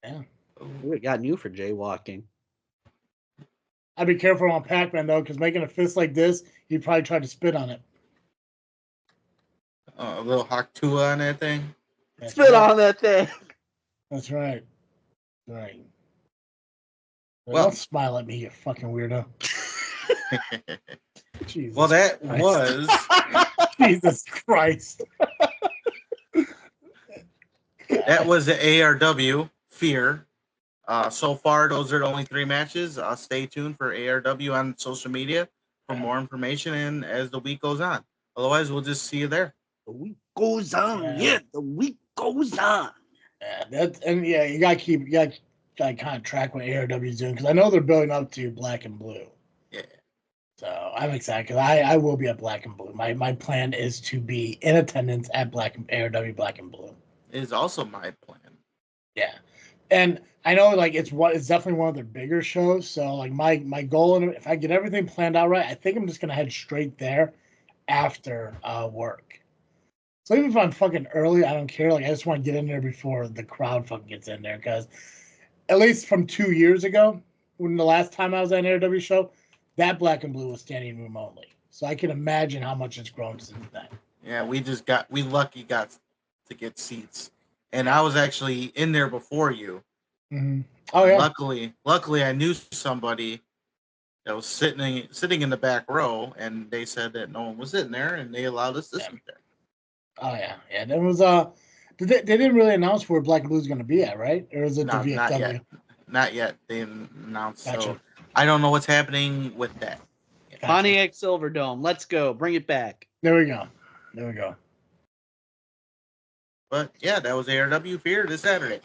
Yeah. We would have gotten you for jaywalking. I'd be careful on Pacman, though, because making a fist like this, you'd probably try to spit on it. A little Haktua on that thing. Spit on that thing. That's right. Right. Well, don't smile at me, you fucking weirdo. Jesus well, that Christ. was Jesus Christ. that was the ARW Fear. So far, those are the only 3 matches. Stay tuned for ARW on social media for more information and as the week goes on. Otherwise, we'll just see you there. The week goes on. Yeah, the week goes on. Yeah, you gotta kind of track what ARW is doing because I know they're building up to Black and Blue. Yeah. So I'm excited because I will be at Black and Blue. My plan is to be in attendance at ARW Black and Blue. It is also my plan. Yeah, and I know it's definitely one of their bigger shows. So like my goal, and if I get everything planned out right, I think I'm just gonna head straight there after work. So even if I'm fucking early, I don't care. Like I just want to get in there before the crowd fucking gets in there because at least from 2 years ago, when the last time I was at an ARW show, that Black and Blue was standing room only. So I can imagine how much it's grown since then. Yeah, we lucky got to get seats. And I was actually in there before you. Mm-hmm. Oh, yeah. Luckily, I knew somebody that was sitting in the back row, and they said that no one was in there, and they allowed us to sit there. Oh, yeah. Yeah, there was they didn't really announce where Black and Blue is going to be at, right? Or is it the VFW? Not yet. They didn't announce. Gotcha. So I don't know what's happening with that. Gotcha. Pontiac Silverdome. Let's go. Bring it back. There we go. But yeah, that was ARW Fear this Saturday.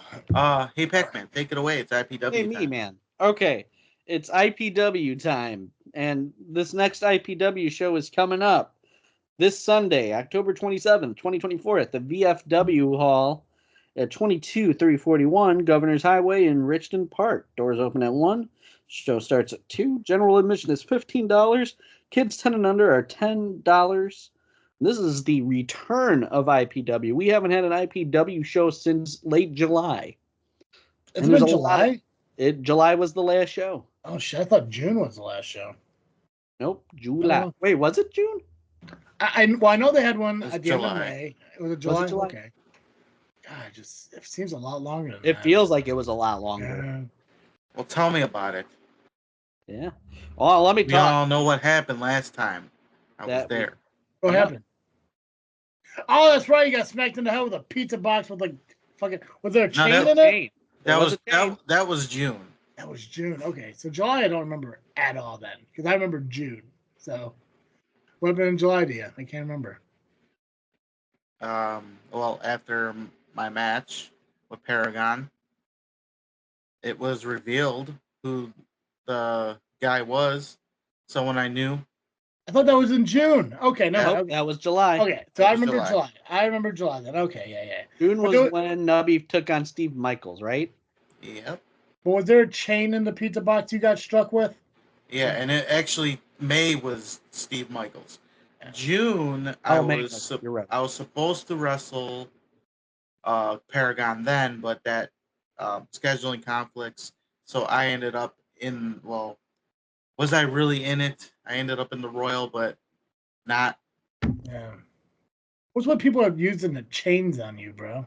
Hey Pacman, take it away. It's IPW. Hey, me, man. Okay. It's IPW time, and this next IPW show is coming up this Sunday, October 27th, 2024, at the VFW Hall at 22341 Governor's Highway in Richmond Park. Doors open at 1. Show starts at 2. General admission is $15. Kids 10 and under are $10. This is the return of IPW. We haven't had an IPW show since late July. It's been July? July was the last show. Oh, shit. I thought June was the last show. Nope, July. Wait, was it June? I know they had one at the July. end of May. Was it July? Was it July? Okay. God, it seems a lot longer than It that. feels like it was a lot longer. Yeah. Well, tell me about it. Yeah. Oh, let me We talk. all know what happened last time. I was there. What happened? Oh, that's right. You got smacked in the head with a pizza box with like fucking. Was there a chain in it? That was June. That was June. Okay, so July I don't remember at all then because I remember June. So what happened in July to you? I can't remember. Well, after my match with Paragon, it was revealed who the guy was. So when I knew, I thought that was in June. Okay, no, Nope, that was July. Okay, so I remember July. I remember July then. Okay, yeah. June was when Nubby took on Steve Michaels, right? yep. But was there a chain in the pizza box you got struck with? Yeah, and it actually May was Steve Michaels. June, You're right. I was supposed to wrestle Paragon then, but that scheduling conflicts. So I ended up in. Well, was I really in it? I ended up in the Royal, but not. Yeah. What's what people are using the chains on you, bro?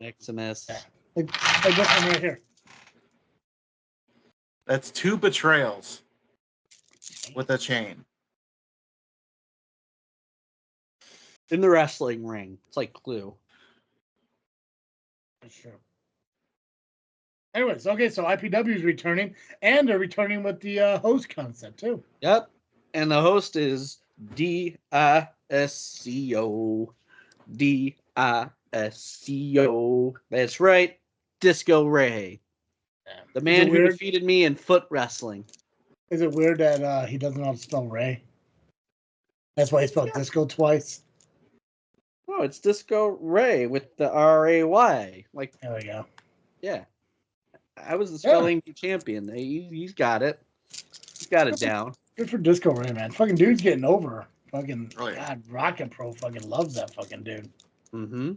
Maximus. Yeah. Like this one right here. That's 2 betrayals with a chain. In the wrestling ring. It's like Clue. That's true. Anyways, okay, so IPW is returning, and they're returning with the host concept, too. Yep. And the host is D-I-S-C-O. D-I-S-C-O. That's right. Disco Ray. The man who defeated me in foot wrestling. Is it weird that he doesn't know how to spell Ray? That's why he spelled disco twice? Oh, it's Disco Ray with the R-A-Y. Like, there we go. Yeah. I was the spelling champion. He's got it. He's got it down. Good for Disco Ray, man. Fucking dude's getting over. Fucking, Oh, yeah. God, ARWPro fucking loves that fucking dude. Mm-hmm.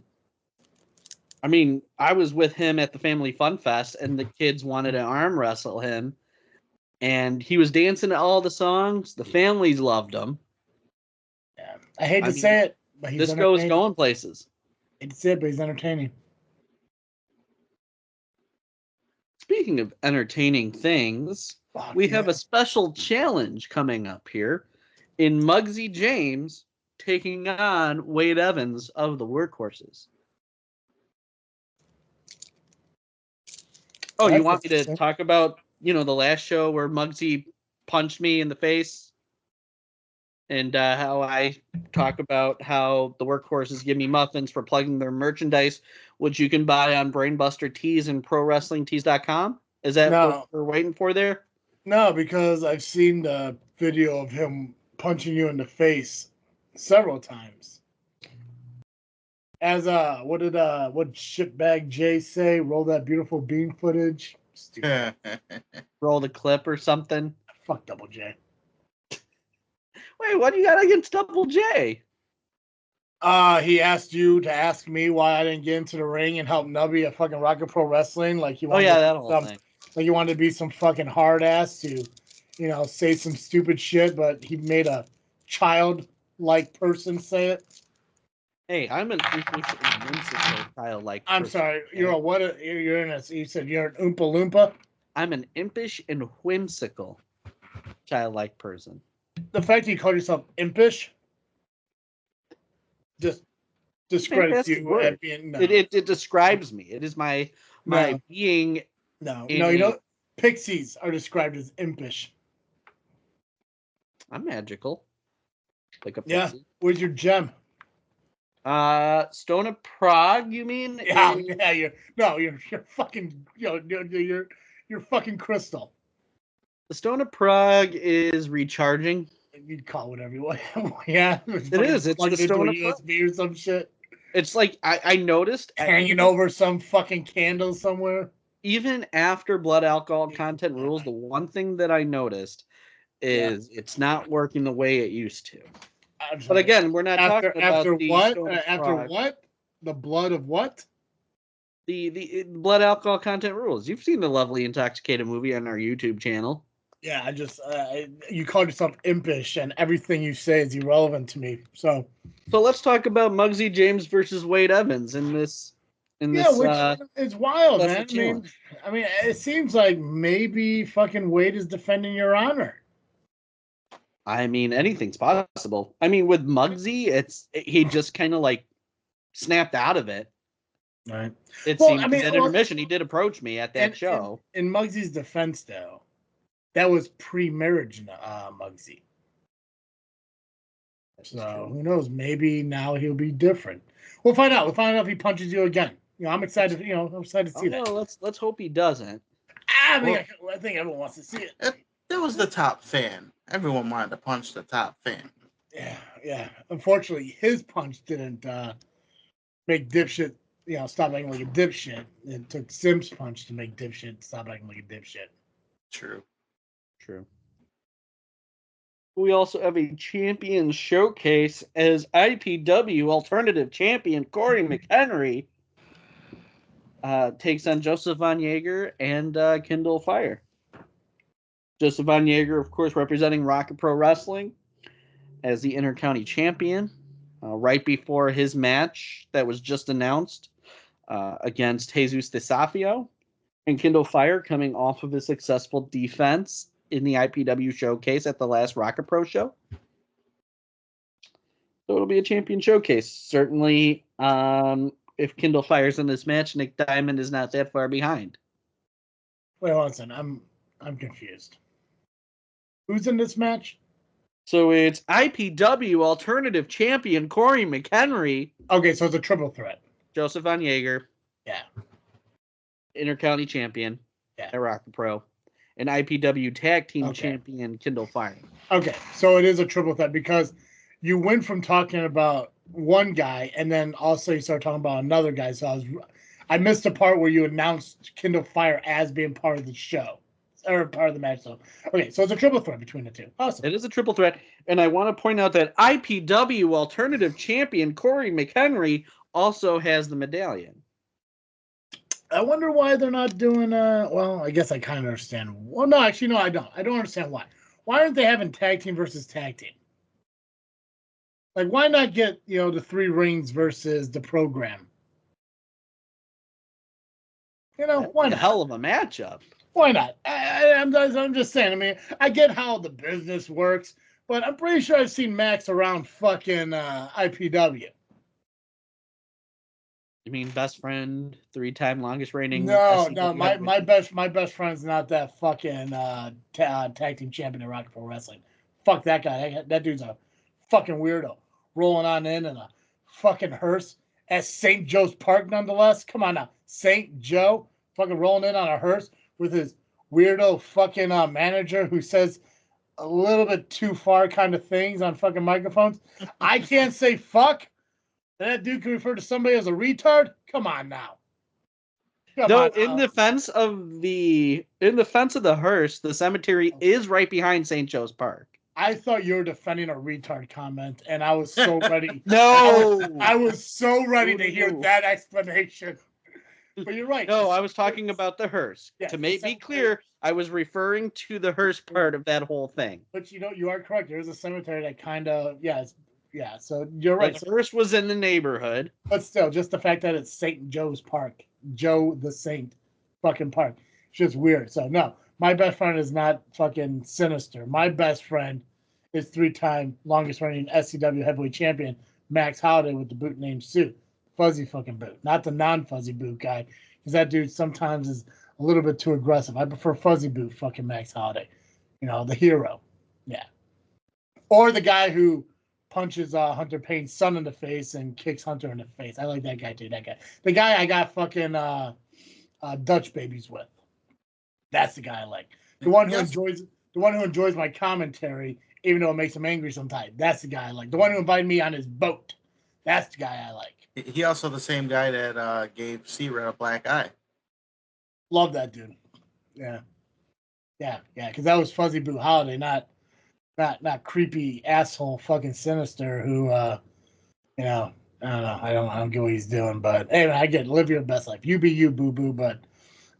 I mean, I was with him at the Family Fun Fest, and the kids wanted to arm wrestle him, and he was dancing to all the songs. The families loved him. Yeah, I hate to say it, but he's Disco's going places. I hate to say it, but he's entertaining. Speaking of entertaining things, we have a special challenge coming up here in Muggsy James taking on Wade Evans of the Workhorses. Oh, you want me to talk about, the last show where Muggsy punched me in the face? And how I talk about how the Workhorses give me muffins for plugging their merchandise, which you can buy on Brainbuster Tees and ProWrestlingTees.com? Is that what we're waiting for there? No, because I've seen the video of him punching you in the face several times. As what shitbag J say? Roll that beautiful bean footage. Stupid. Roll the clip or something. Fuck Double J. Wait, what do you got against Double J? He asked you to ask me why I didn't get into the ring and help Nubby at fucking Pro Wrestling. Like he wanted that whole thing. Like you wanted to be some fucking hard ass to, say some stupid shit, but he made a child-like person say it. Hey, I'm an whimsical child-like person. I'm sorry. You're you said you're an Oompa Loompa? I'm an impish and whimsical childlike person. The fact that you call yourself impish just discredits you at being... No. It describes me. It is my being... No, pixies are described as impish. I'm magical. Like a pixie. Yeah. Where's your gem? Stone of Prague, you mean? Yeah, you're fucking you're fucking crystal. The Stone of Prague is recharging. You'd call it whatever you want. Yeah, It is. It's plugged the into Stone a of Prague. USB or some shit. It's like I noticed Hanging over some fucking candle somewhere. even after blood alcohol content rules, the one thing that I noticed is it's not working the way it used to. But again, we're not talking about after the what? Stone of After Prague. what? The blood of what? The blood alcohol content rules. You've seen the Lovely Intoxicated movie on our YouTube channel. Yeah, I just you called yourself impish, and everything you say is irrelevant to me. So let's talk about Muggsy James versus Wade Evans in this. which is wild, man. challenge. I mean, it seems like maybe fucking Wade is defending your honor. I mean, anything's possible. I mean, with Muggsy, he just kind of like snapped out of it. Right. It seemed at intermission. He did approach me at that show. In Muggsy's defense, though, that was pre-marriage Muggsy. So who knows? Maybe now he'll be different. We'll find out. We'll find out if he punches you again. I'm excited. I'm excited to see that. Well, let's hope he doesn't. I think everyone wants to see it. It was the top fan. Everyone wanted to punch the top fan. Yeah. Unfortunately, his punch didn't make dipshit. Stop acting like a dipshit. It took Sim's punch to make dipshit stop acting like a dipshit. True. We also have a champion showcase as IPW alternative champion Corey McHenry takes on Joseph Von Jaeger and Kindle Fire. Joseph Von Jaeger, of course, representing Rocket Pro Wrestling as the Intercounty champion. Right before his match that was just announced against Jesus Desafio. And Kindle Fire coming off of a successful defense in the IPW showcase at the last Rocket Pro show. So it'll be a champion showcase. Certainly, if Kindle Fire's in this match, Nick Diamond is not that far behind. Wait, listen, I'm confused. Who's in this match? So it's IPW alternative champion Corey McHenry. Okay, so it's a triple threat. Joseph Von Jaeger. Yeah. Intercounty champion. Yeah. At Rocket Pro. And IPW tag team champion Kindle Fire. Okay, so it is a triple threat because you went from talking about one guy and then also you started talking about another guy. So I missed the part where you announced Kindle Fire as being part of the show. Or part of the match. So okay, so it's a triple threat between the two. Awesome. It is a triple threat, and I want to point out that IPW alternative champion Corey McHenry also has the medallion. I wonder why they're not doing. Well, I guess I kind of understand. Well, no, actually, no, I don't. I don't understand why. Why aren't they having tag team versus tag team? Like, why not get the 3 rings versus the program? Why not? A hell of a matchup. Why not? I'm just saying. I mean, I get how the business works, but I'm pretty sure I've seen Max around fucking IPW. You mean best friend, 3-time longest reigning? No. My best friend's not that fucking tag team champion in Rocket Pro Wrestling. Fuck that guy. That dude's a fucking weirdo. Rolling on in a fucking hearse at St. Joe's Park, nonetheless. Come on now, St. Joe, fucking rolling in on a hearse with his weirdo fucking manager who says a little bit too far kind of things on fucking microphones. I can't say fuck. That dude can refer to somebody as a retard. Come on now. In defense of the hearse, the cemetery is right behind St. Joe's Park. I thought you were defending a retard comment, and I was so ready. No, I was so ready to hear that explanation. But you're right. No, I was talking about the hearse. Yes, to make me clear, I was referring to the hearse part of that whole thing. But you are correct. There is a cemetery that kind of so you're right. The hearse was in the neighborhood. But still, just the fact that it's St. Joe's Park, Joe the Saint fucking Park, it's just weird. So no, my best friend is not fucking sinister. My best friend is 3-time longest reigning SCW heavyweight champion Max Holiday with the boot named Sue. Fuzzy fucking boot, not the non-fuzzy boot guy, because that dude sometimes is a little bit too aggressive. I prefer fuzzy boot fucking Max Holiday, the hero, yeah, or the guy who punches Hunter Payne's son in the face and kicks Hunter in the face. I like that guy too. That guy, the guy I got fucking Dutch babies with. That's the guy I like. The one who enjoys the one who enjoys my commentary, even though it makes him angry sometimes. That's the guy I like. The one who invited me on his boat. That's the guy I like. He also the same guy that gave C-Red a black eye. Love that dude. Yeah. Because that was Fuzzy Boo Holiday, not creepy asshole fucking Sinister who, you know, I don't know. I don't get what he's doing, but anyway, I get it. Live your best life. You be you, boo boo. But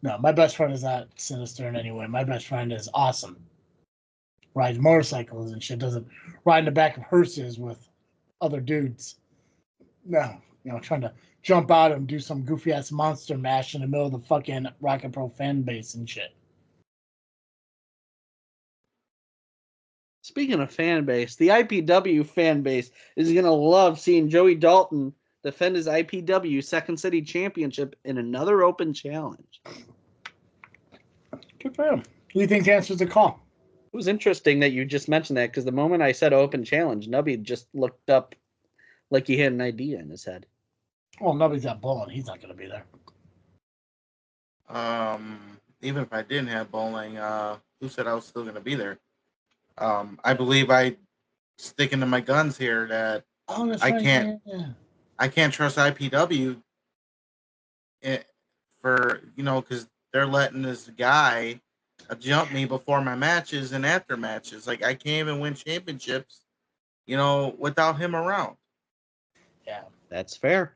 no, my best friend is not Sinister in any way. My best friend is awesome. Rides motorcycles and shit. Doesn't ride in the back of hearses with other dudes. No, trying to jump out and do some goofy ass monster mash in the middle of the fucking ARWPro fan base and shit. Speaking of fan base, the IPW fan base is going to love seeing Joey Dalton defend his IPW Second City Championship in another open challenge. Good for him. Who do you think answers the call? It was interesting that you just mentioned that because the moment I said open challenge, Nubby just looked up like he had an idea in his head. Well, Nubby's got bowling. He's not going to be there. Even if I didn't have bowling, who said I was still going to be there? I believe I sticking to my guns here that I can't. Yeah. I can't trust IPW for because they're letting this guy jump me before my matches and after matches. Like I can't even win championships, without him around. Yeah, that's fair.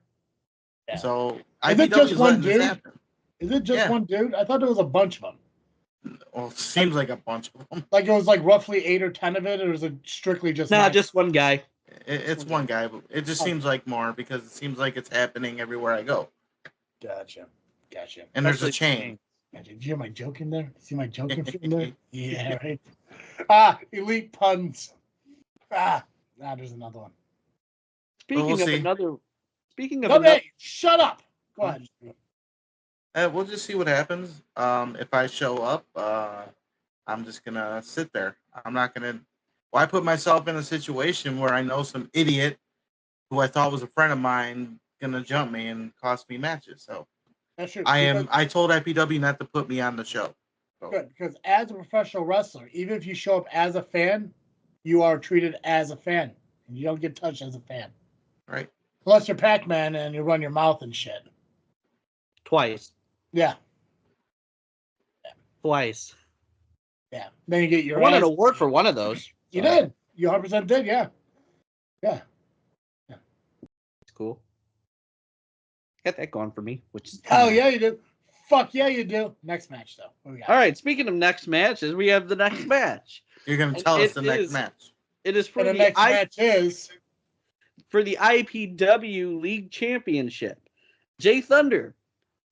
Yeah. So is it just one dude? Is it just one dude? I thought there was a bunch of them. Well, it seems like a bunch of them. Like it was like roughly 8 or 10 of it, or is it strictly just? Nah, just one guy. It's one guy, but it just seems like more because it seems like it's happening everywhere I go. Gotcha. And there's a chain. Did you hear my joke in there? See my joke in there? Yeah, right. Elite puns. There's another one. Speaking of another. Shut up. Go ahead. We'll just see what happens. If I show up, I'm just gonna sit there. I'm not gonna. Why put myself in a situation where I know some idiot who I thought was a friend of mine gonna jump me and cost me matches? So that's true. I told IPW not to put me on the show. So. Good, because as a professional wrestler, even if you show up as a fan, you are treated as a fan, and you don't get touched as a fan. Right. Unless you're Pacman and you run your mouth and shit. Twice. Yeah. Twice. Yeah. Then you get your. I won an award for one of those. You did. You 100% did. Yeah. Yeah. It's cool. Got that going for me. Oh yeah, you do. Fuck yeah, you do. Next match though. What we got? All right. Speaking of next matches, we have the next match. You're gonna tell us the next match. It is for the next match is for the IPW League Championship. Jay Thunder,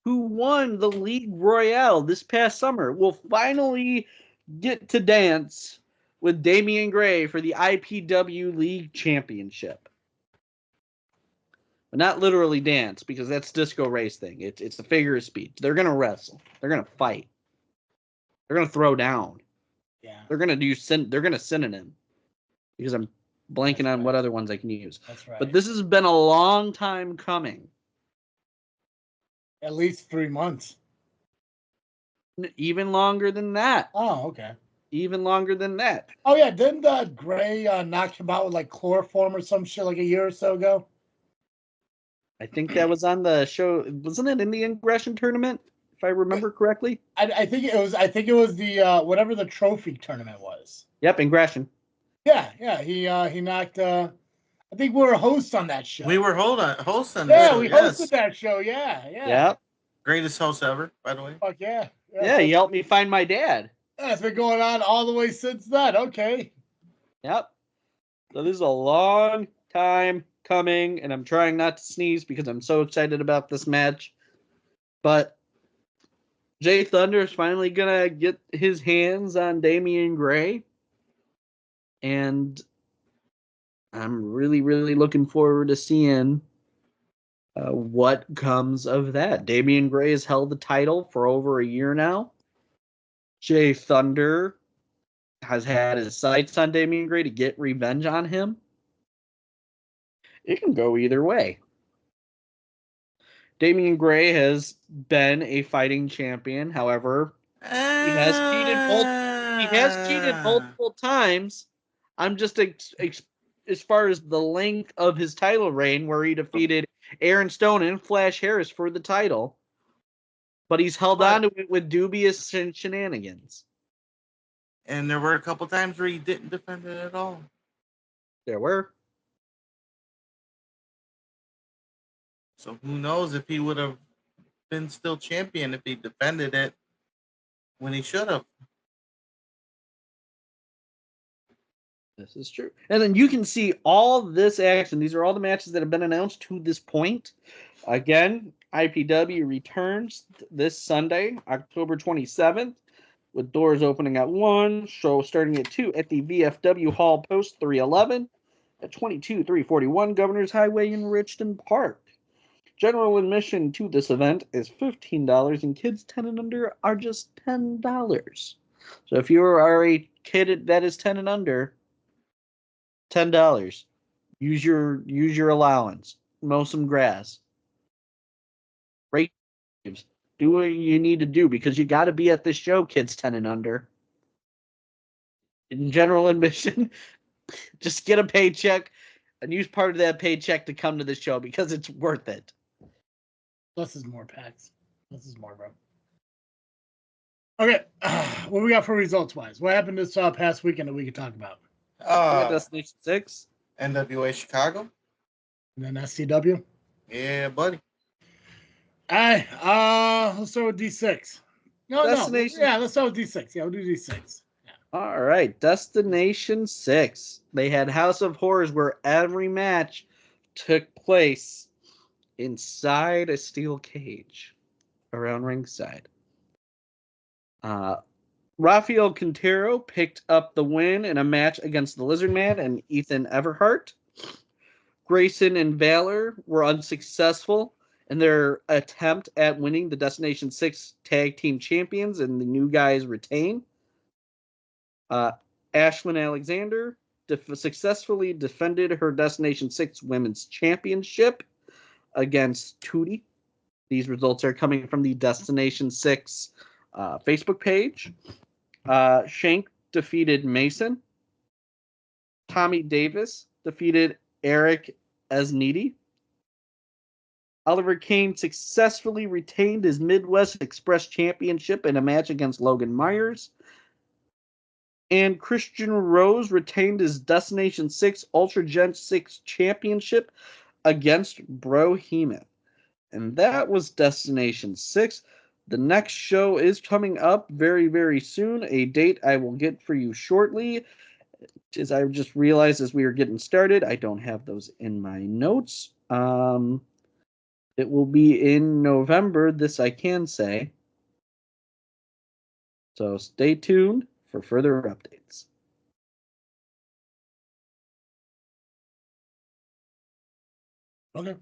who won the League Royale this past summer, will finally get to dance with Damian Gray for the IPW League Championship. But not literally dance, because that's Disco Ray's thing. It's the figure of speech. They're going to wrestle. They're going to fight. They're going to throw down. Yeah. They're going to synonym. Because I'm blanking on what other ones I can use. That's right. But this has been a long time coming. At least 3 months. Even longer than that. Oh, okay. Even longer than that. Oh, yeah. Didn't Gray knock him out with like chloroform or some shit like a year or so ago? I think that was on the show. Wasn't it in the Ingression tournament, if I remember correctly? I think it was. I think it was the whatever the trophy tournament was. Yep, Ingression. Yeah. He knocked. I think we were hosts on that show. We were hosts on that show. We hosted that show. Yeah. Yep. Greatest host ever, by the way. Fuck yeah. Yeah, he helped me find my dad. Yeah, it's been going on all the way since then. Okay. Yep. So this is a long time coming, and I'm trying not to sneeze because I'm so excited about this match. But Jay Thunder is finally gonna get his hands on Damian Gray, and I'm really, really looking forward to seeing what comes of that. Damian Gray has held the title for over a year now. Jay Thunder has had his sights on Damian Gray to get revenge on him. It can go either way. Damian Gray has been a fighting champion. However, he has he has cheated multiple times. I'm just as far as the length of his title reign, where he defeated Aaron Stone and Flash Harris for the title, but he's held on to it with dubious shenanigans. And there were a couple times where he didn't defend it at all. There were. So who knows if he would have been still champion if he defended it when he should have. This is true. And then you can see all this action. These are all the matches that have been announced to this point. Again, IPW returns this Sunday, October 27th, with doors opening at 1, show starting at 2 at the VFW Hall Post 311 at 22341 Governor's Highway in Richton Park. General admission to this event is $15, and kids 10 and under are just $10. So if you are a kid that is 10 and under, $10. Use your allowance. Mow some grass. Rate. Do what you need to do because you got to be at this show, kids 10 and under. In general admission, just get a paycheck and use part of that paycheck to come to the show because it's worth it. Less is more, Pax. Less is more, bro. Okay, what we got for results wise? What happened this past weekend that we could talk about? Destination 6. NWA Chicago. And then SCW. Yeah, buddy. Alright, let's start with D6. Destination. Yeah, let's start with D6. Yeah, we'll do D6. Yeah. All right, Destination 6. They had House of Horrors where every match took place inside a steel cage around ringside. Rafael Quintero picked up the win in a match against the Lizard Man and Ethan Everhart. Grayson and Valor were unsuccessful in their attempt at winning the Destination 6 Tag Team Champions, and the new guys retain. Ashlyn Alexander successfully defended her Destination 6 Women's Championship against Tootie. These results are coming from the Destination 6 Facebook page. Shank defeated Mason. Tommy Davis defeated Eric Esnidi. Oliver Kane successfully retained his Midwest Express Championship in a match against Logan Myers. And Christian Rose retained his Destination 6 Ultra Gen 6 Championship against Bro Heeman. And that was Destination 6. The next show is coming up very, very soon. A date I will get for you shortly. As I just realized as we were getting started, I don't have those in my notes. It will be in November, this I can say. So stay tuned for further updates. Okay.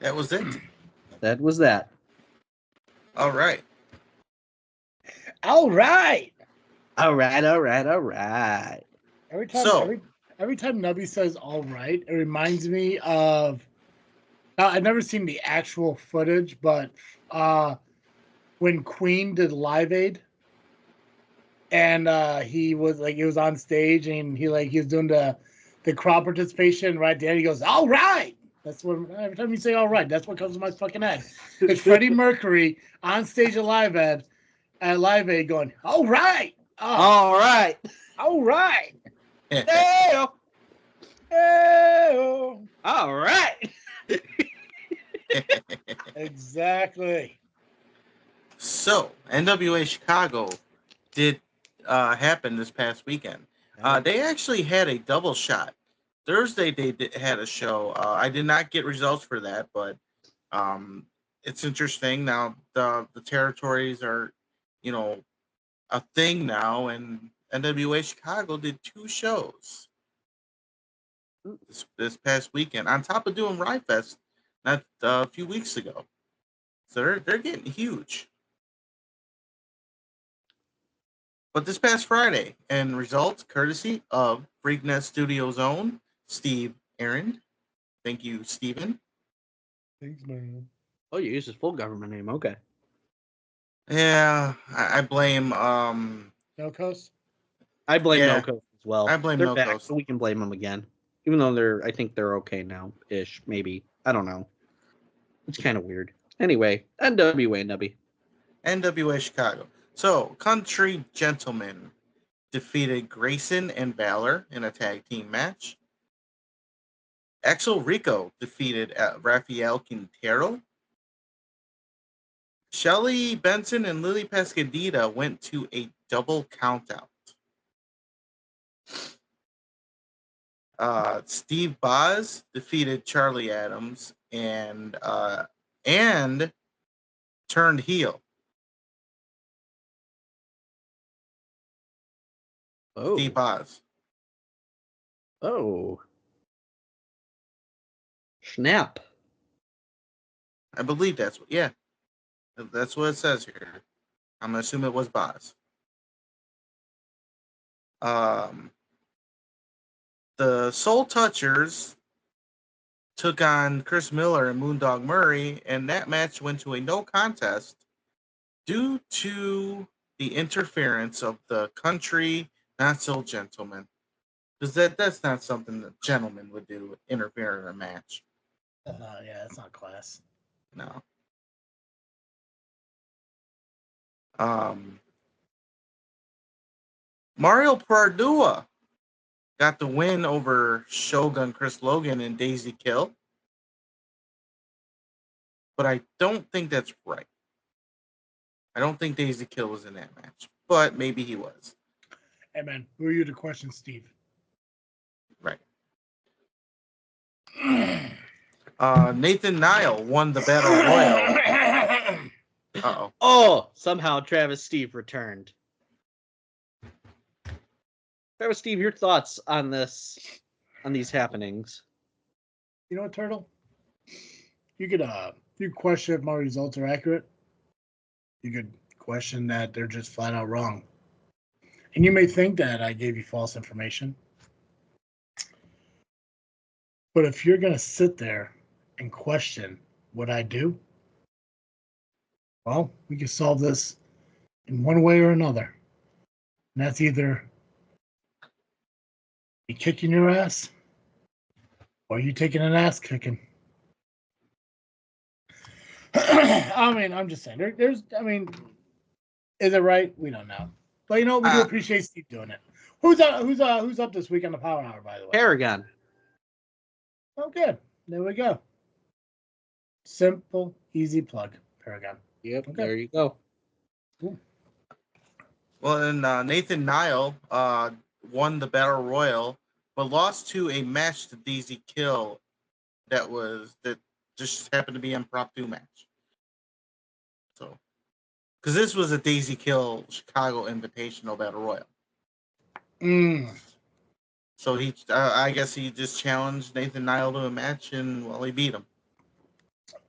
That was it. That was that. All right. All right. All right. Every time, So- every time Nubby says "all right," it reminds me of. Now, I've never seen the actual footage, but when Queen did Live Aid, and he was on stage and he was doing the crowd participation right there. He goes, "All right." That's what every time you say "all right," that's what comes to my fucking head. It's Freddie Mercury on stage at Live Aid going, "All right, All right. all right, Hey-o. hey-o." All right. Exactly. So, NWA Chicago did happen this past weekend. They actually had a double shot. Thursday they had a show. I did not get results for that, but it's interesting. Now the territories are, a thing now, and NWA Chicago did 2 shows this past weekend on top of doing Rye Fest not a few weeks ago. So they're getting huge. But this past Friday, and results courtesy of Freaknet Studios' own Steve Aaron. Thank you, Steven. Thanks, man. Oh, you use his full government name. Okay. Yeah, I blame No coast. I blame Yeah, No Coast as well. I blame They're No back, Coast. so we can blame them again. Even though I think they're okay now, ish, maybe. I don't know. It's kind of weird. Anyway, NWA, Nubby. NWA Chicago. So, Country Gentlemen defeated Grayson and Valor in a tag team match. Axel Rico defeated Rafael Quintero. Shelly Benson and Lily Pescadita went to a double countout. Steve Boz defeated Charlie Adams and turned heel. Oh. Steve Boz. Oh. Snap. I believe that's what it says here. I'm gonna assume it was Boz. The Soul Touchers took on Chris Miller and Moondog Murray, and that match went to a no contest due to the interference of the Country Not So Gentlemen. Because that's not something that gentlemen would do, interfere in a match. Yeah, that's not class. No. Mario Pardua got the win over Shogun Chris Logan and Daisy Kill. But I don't think that's right. I don't think Daisy Kill was in that match. But maybe he was. Hey, man, who are you to question Steve? Right. Nathan Nile won the Battle Royal. Uh-oh. Oh, somehow Travis Steve returned. Travis Steve, your thoughts on these happenings? You know what, Turtle? You could question if my results are accurate. You could question that they're just flat out wrong. And you may think that I gave you false information. But if you're going to sit there and question what I do, well, we can solve this in one way or another. And that's either me kicking your ass or you taking an ass kicking. I mean, I'm just saying. Is it right? We don't know. But you know, we do appreciate Steve doing it. Who's up this week on the Power Hour, by the way? Paragon. Oh, good. There we go. Simple, easy plug. Paragon. Yep, Okay. There you go. Cool. Well, and Nathan Nile won the Battle Royal, but lost to a match to Daisy Kill that just happened to be an impromptu match. So, because this was a Daisy Kill Chicago Invitational Battle Royal. So I guess he just challenged Nathan Nile to a match, and he beat him.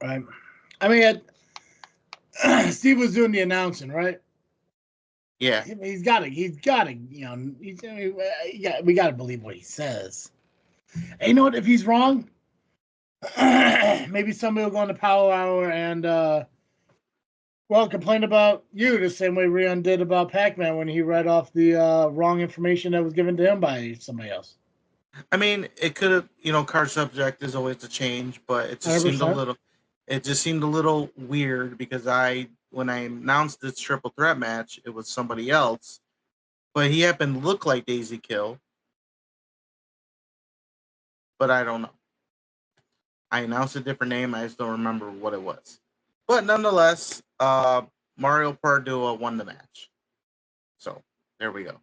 Right. I mean, Steve was doing the announcing, right? Yeah. He's got to, you know, we got to believe what he says. And you know what? If he's wrong, maybe somebody will go on the Power Hour and, complain about you the same way Rion did about Pacman when he read off the wrong information that was given to him by somebody else. I mean, it could have, card subject is always a change, but it just 100%. seemed a little weird because when I announced this triple threat match, it was somebody else, but he happened to look like Daisy Kill, but I don't know. I announced a different name. I just don't remember what it was. But nonetheless, Mario Pardua won the match. So, there we go.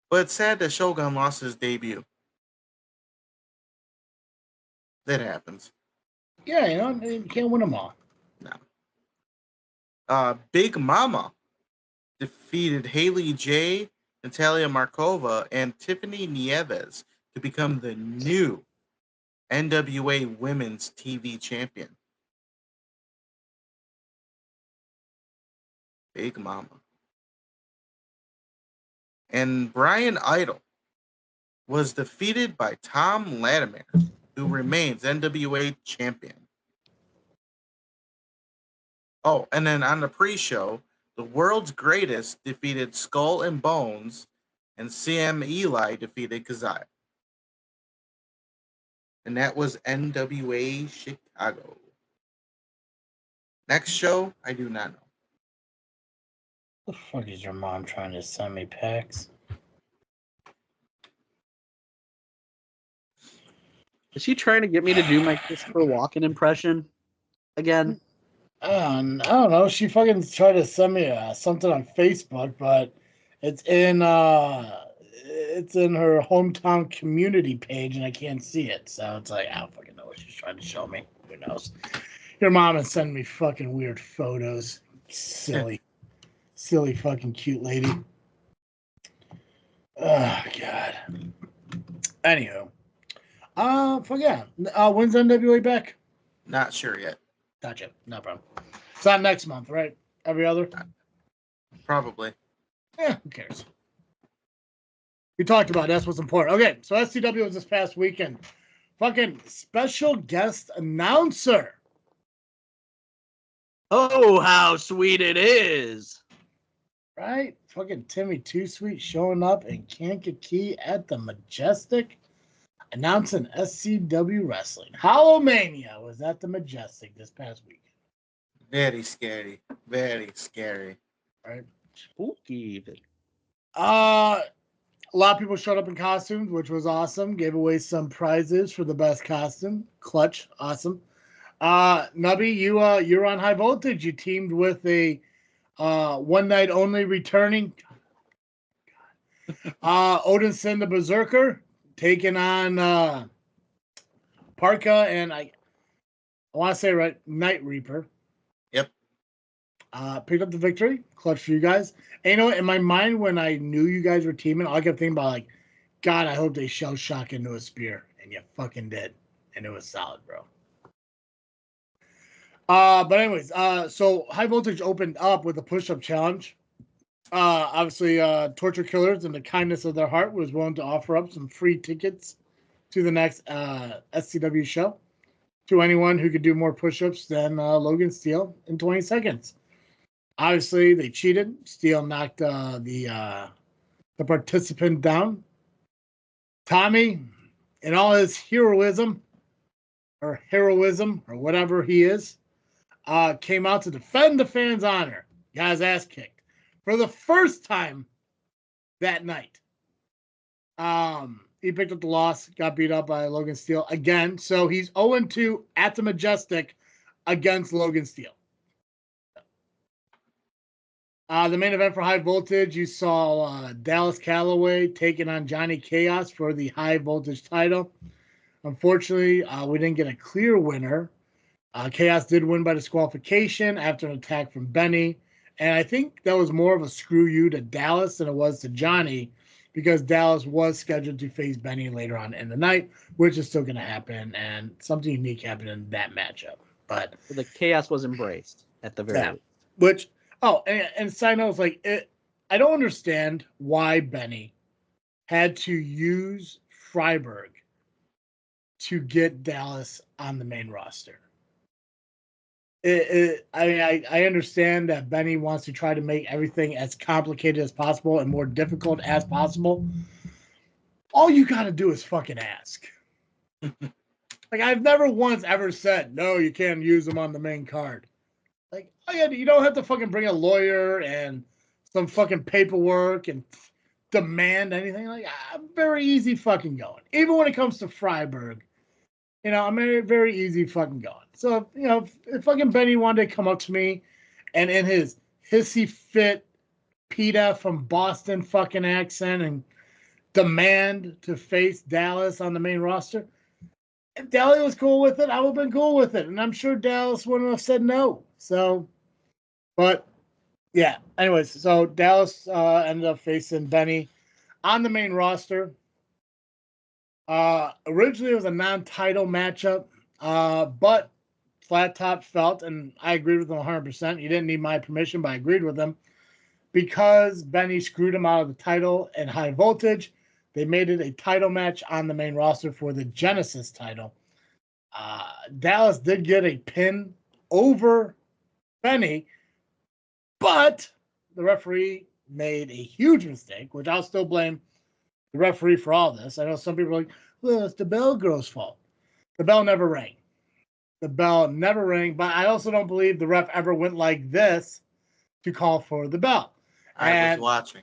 But it's sad that Shogun lost his debut. That happens. Yeah, you can't win them all. No. Big Mama defeated Haley J, Natalia Markova, and Tiffany Nieves to become the new NWA Women's TV Champion. Big Mama. And Brian Idol was defeated by Tom Latimer, who remains NWA champion. Oh, and then on the pre-show, the world's greatest defeated Skull and Bones, and CM Eli defeated Kazai. And that was NWA Chicago. Next show, I do not know. The fuck is your mom trying to send me packs? Is she trying to get me to do my Christopher Walken impression again? I don't know. She fucking tried to send me something on Facebook, but it's in her hometown community page, and I can't see it. So it's like I don't fucking know what she's trying to show me. Who knows? Your mom is sending me fucking weird photos. Silly fucking cute lady. Oh god. Anywho, fuck yeah. When's NWA back? Not sure yet. Gotcha. No problem. It's not next month, right? Every other? Probably. Yeah, who cares? We talked about it. That's what's important. Okay, so SCW was this past weekend. Fucking special guest announcer. Oh, how sweet it is. Right? Fucking Timmy Too Sweet showing up in Kankakee at the Majestic, announcing SCW Wrestling. Hallowmania was at the Majestic this past weekend. Very scary. Very scary. Right? Spooky even. A lot of people showed up in costumes, which was awesome. Gave away some prizes for the best costume. Clutch, awesome. Nubby, you're on High Voltage. You teamed with a one night only returning Odinson the Berserker, taking on Parka and I want to say right, Night Reaper. Yep. Picked up the victory. Clutch for you guys. And you know what? In my mind, when I knew you guys were teaming, all I kept thinking about, like, God, I hope they shell shock into a spear. And you fucking did. And it was solid, bro. But anyways, so High Voltage opened up with a push-up challenge. Obviously, Torture Killers, in the kindness of their heart, was willing to offer up some free tickets to the next SCW show to anyone who could do more push-ups than Logan Steele in 20 seconds. Obviously, they cheated. Steele knocked the participant down. Tommy, in all his heroism, or whatever he is, came out to defend the fans' honor. Got his ass kicked for the first time that night. He picked up the loss, got beat up by Logan Steele again. So he's 0-2 at the Majestic against Logan Steele. The main event for High Voltage, you saw Dallas Calloway taking on Johnny Chaos for the High Voltage title. Unfortunately, we didn't get a clear winner. Chaos did win by disqualification after an attack from Benny. And I think that was more of a screw you to Dallas than it was to Johnny, because Dallas was scheduled to face Benny later on in the night, which is still going to happen. And something unique happened in that matchup. But the chaos was embraced at the very least. Which, and side note, like, I don't understand why Benny had to use Freiburg to get Dallas on the main roster. I understand that Benny wants to try to make everything as complicated as possible and more difficult as possible. All you got to do is fucking ask. Like, I've never once ever said, no, you can't use them on the main card. Like, oh yeah, you don't have to fucking bring a lawyer and some fucking paperwork and demand anything. Like, I'm very easy fucking going. Even when it comes to Freiburg, you know, I'm very easy fucking going. So, you know, if fucking Benny wanted to come up to me and in his hissy fit PETA from Boston fucking accent and demand to face Dallas on the main roster, if Dallas was cool with it, I would have been cool with it. And I'm sure Dallas wouldn't have said no. So, but yeah, anyways, so Dallas ended up facing Benny on the main roster. Originally it was a non-title matchup, but Flat Top felt, and I agreed with him 100%. He didn't need my permission, but I agreed with him, because Benny screwed him out of the title in High Voltage. They made it a title match on the main roster for the Genesis title. Dallas did get a pin over Benny, but the referee made a huge mistake, which I'll still blame the referee for all this. I know some people are like, well, it's the bell girl's fault. The bell never rang. The bell never rang, but I also don't believe the ref ever went like this to call for the bell. I was watching.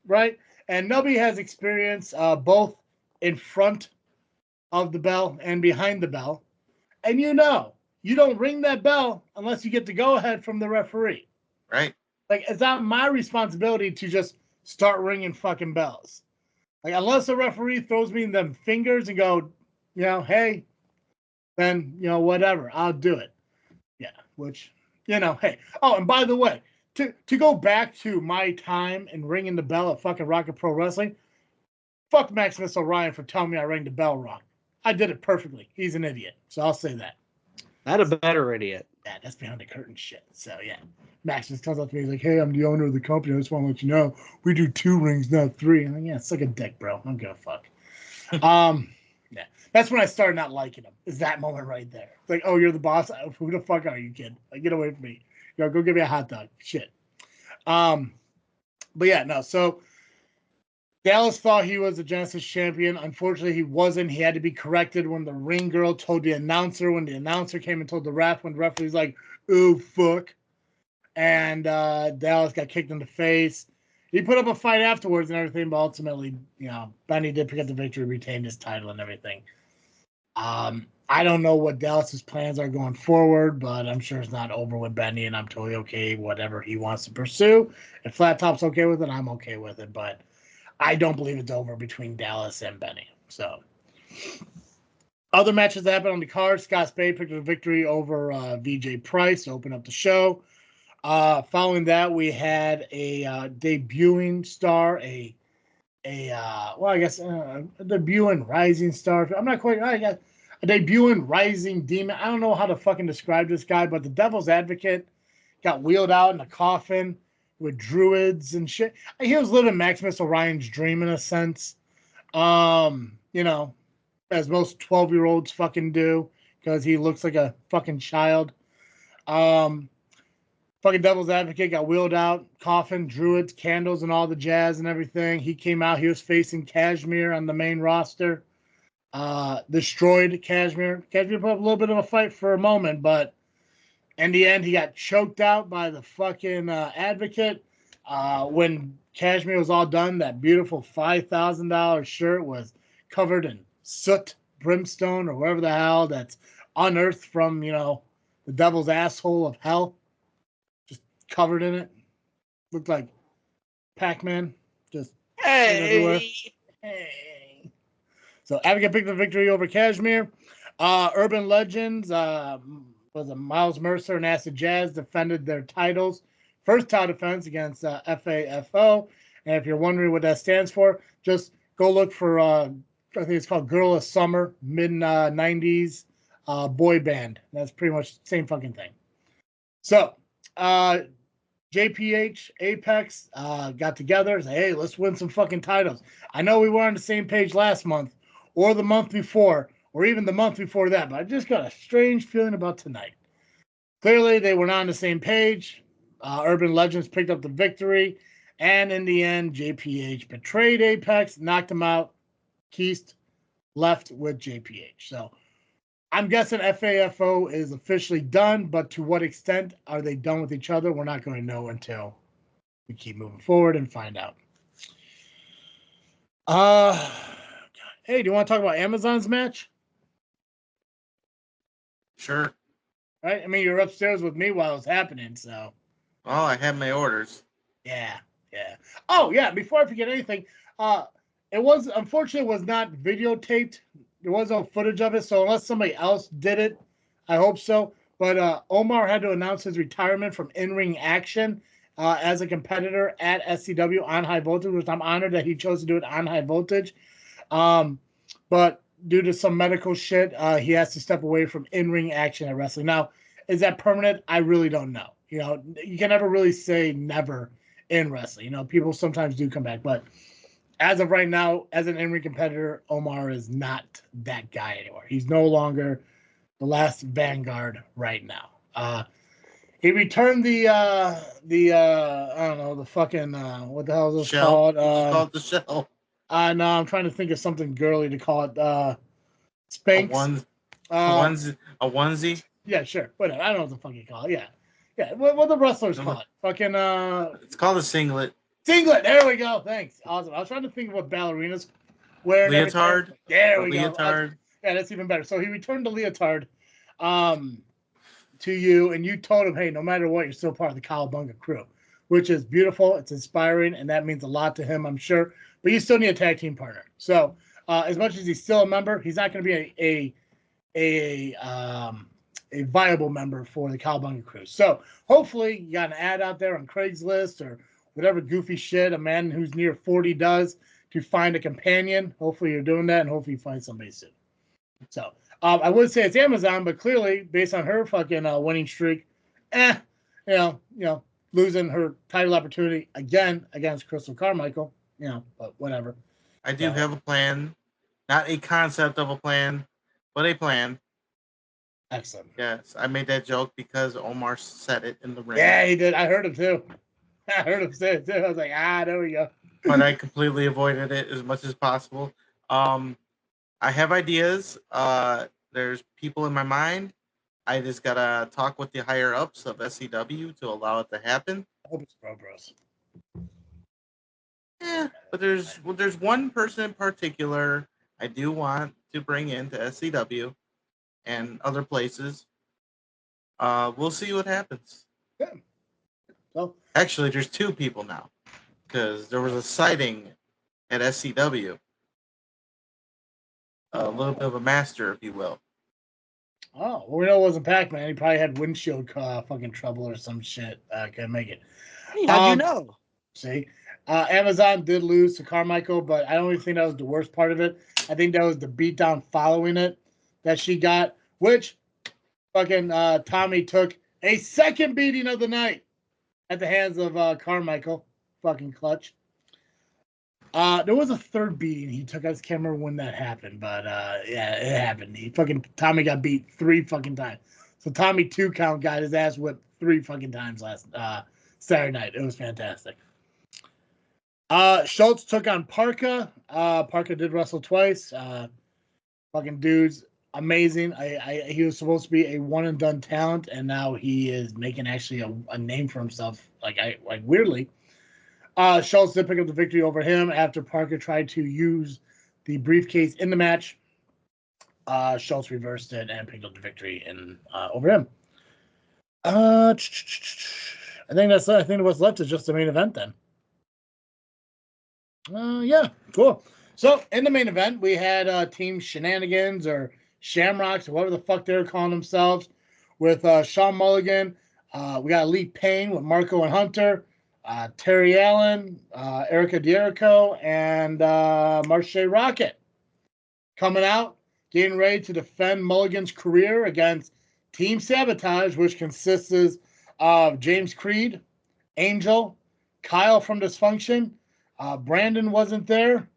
Right? And Nubby has experience both in front of the bell and behind the bell. And you don't ring that bell unless you get the go-ahead from the referee. Right. Like, it's not my responsibility to just start ringing fucking bells. Like, unless the referee throws me them fingers and go, hey, then, whatever, I'll do it. Yeah, which, hey. Oh, and by the way, to go back to my time and ringing the bell at fucking Rocket Pro Wrestling, fuck Maximus Orion for telling me I rang the bell wrong. I did it perfectly. He's an idiot. So I'll say that. Not a better idiot. Yeah, that's behind the curtain shit. So, yeah. Maximus comes up to me. He's like, hey, I'm the owner of the company. I just want to let you know we do 2 rings, not 3. I'm like, yeah, suck a dick, bro. I don't give a fuck. Yeah. That's when I started not liking him. Is that moment right there. It's like, oh, you're the boss? Who the fuck are you, kid? Like, get away from me. Go give me a hot dog. Shit. But yeah, no. So Dallas thought he was a Genesis champion. Unfortunately, he wasn't. He had to be corrected when the ring girl told the announcer. When the announcer came and told the ref, when the referee was like, "Oh fuck," and Dallas got kicked in the face. He put up a fight afterwards and everything, but ultimately, Benny did pick up the victory, retained his title and everything. I don't know what Dallas's plans are going forward, but I'm sure it's not over with Benny, and I'm totally okay whatever he wants to pursue. If Flat Top's okay with it, I'm okay with it, but I don't believe it's over between Dallas and Benny. So, other matches that happened on the card, Scott Spade picked up a victory over VJ Price to open up the show. Following that, we had a debuting star, a debuting rising star. I'm not quite. I got a debuting rising demon. I don't know how to fucking describe this guy, but the Devil's Advocate got wheeled out in a coffin with druids and shit. He was living Maximus Orion's dream in a sense. As most 12-year-olds fucking do, because he looks like a fucking child. Fucking Devil's Advocate got wheeled out, coffin, druids, candles, and all the jazz and everything. He came out. He was facing Kashmir on the main roster. Destroyed Kashmir. Kashmir put up a little bit of a fight for a moment, but in the end, he got choked out by the fucking Advocate. When Kashmir was all done, that beautiful $5,000 shirt was covered in soot, brimstone, or whatever the hell that's unearthed from, the devil's asshole of hell. Just covered in it. Looked like Pacman. Just everywhere. Hey. So Advocate picked the victory over Kashmir. Urban Legends was a Miles Mercer and Acid Jazz defended their titles. First title defense against FAFO. And if you're wondering what that stands for, just go look for, I think it's called Girl of Summer, mid-90s boy band. That's pretty much the same fucking thing. So, JPH, Apex got together and said, hey, let's win some fucking titles. I know we were on the same page last month or the month before or even the month before that, but I just got a strange feeling about tonight. Clearly, they were not on the same page. Urban Legends picked up the victory, and in the end, JPH betrayed Apex, knocked him out. Keist left with JPH. So I'm guessing FAFO is officially done, but to what extent are they done with each other? We're not going to know until we keep moving forward and find out. Hey, do you want to talk about Amazon's match? Sure. Right? I mean, you're upstairs with me while it's happening, so. Oh, I have my orders. Yeah. Oh, yeah, before I forget anything, unfortunately, it was not videotaped. There was no footage of it, so unless somebody else did it, I hope so. But Omar had to announce his retirement from in-ring action as a competitor at SCW on High Voltage, which I'm honored that he chose to do it on High Voltage. But due to some medical shit, he has to step away from in-ring action at wrestling. Now, is that permanent? I really don't know. You can never really say never in wrestling. People sometimes do come back, but as of right now, as an in-ring competitor, Omar is not that guy anymore. He's no longer the last vanguard right now. He returned the I don't know, the fucking what the hell is this Shell. called? It's called the shell. No, I'm trying to think of something girly to call it. A Spanx. onesie. Yeah, sure. Whatever. I don't know what the fuck you call it. Yeah. Yeah. What the wrestlers call it? Fucking It's called a singlet. singlet. There we go. Thanks. Awesome. I was trying to think of what ballerinas wear. Leotard. There we go. Leotard. Yeah, that's even better. So he returned the leotard to you, and you told him, hey, no matter what, you're still part of the Cowabunga crew, which is beautiful. It's inspiring, and that means a lot to him, I'm sure. But you still need a tag team partner. So as much as he's still a member, he's not going to be a viable member for the Cowabunga crew. So hopefully you got an ad out there on Craigslist or whatever goofy shit a man who's near 40 does to find a companion. Hopefully you're doing that, and hopefully you find somebody soon. So I would say it's Amazon, but clearly based on her fucking winning streak, losing her title opportunity again against Crystal Carmichael, but whatever. I do have a plan, not a concept of a plan, but a plan. Excellent. Yes, I made that joke because Omar said it in the ring. Yeah, he did. I heard him too. I heard him say it too. I was like, there we go. But I completely avoided it as much as possible. I have ideas. There's people in my mind. I just gotta talk with the higher ups of SCW to allow it to happen. I hope it's Pro Bros. Yeah, but there's one person in particular I do want to bring into SCW and other places. We'll see what happens. Yeah. So actually, there's two people now because there was a sighting at SCW. A little bit of a master, if you will. Oh, well, we know it wasn't Pacman. He probably had windshield fucking trouble or some shit. Couldn't make it. Hey, how'd you know? See, Amazon did lose to Carmichael, but I don't even think that was the worst part of it. I think that was the beatdown following it that she got, which fucking Tommy took a second beating of the night at the hands of Carmichael. Fucking clutch. There was a third beating he took. I just can't remember when that happened, but yeah, it happened. Tommy got beat 3 fucking times. So Tommy 2 count got his ass whipped 3 fucking times last Saturday night. It was fantastic. Schultz took on Parka. Parka did wrestle twice. Fucking dude's amazing. He was supposed to be a one and done talent, and now he is making actually a name for himself. Like weirdly. Schultz did pick up the victory over him after Parker tried to use the briefcase in the match. Schultz reversed it and picked up the victory over him. I think what's left is just the main event then. Yeah, cool. So in the main event, we had Team Shenanigans or Shamrocks or whatever the fuck they're calling themselves with Sean Mulligan. We got Elite Pain with Marco and Hunter. Terry Allen, Erica Dierico, and Marche Rocket coming out, getting ready to defend Mulligan's career against Team Sabotage, which consists of James Creed, Angel, Kyle from Dysfunction, Brandon wasn't there,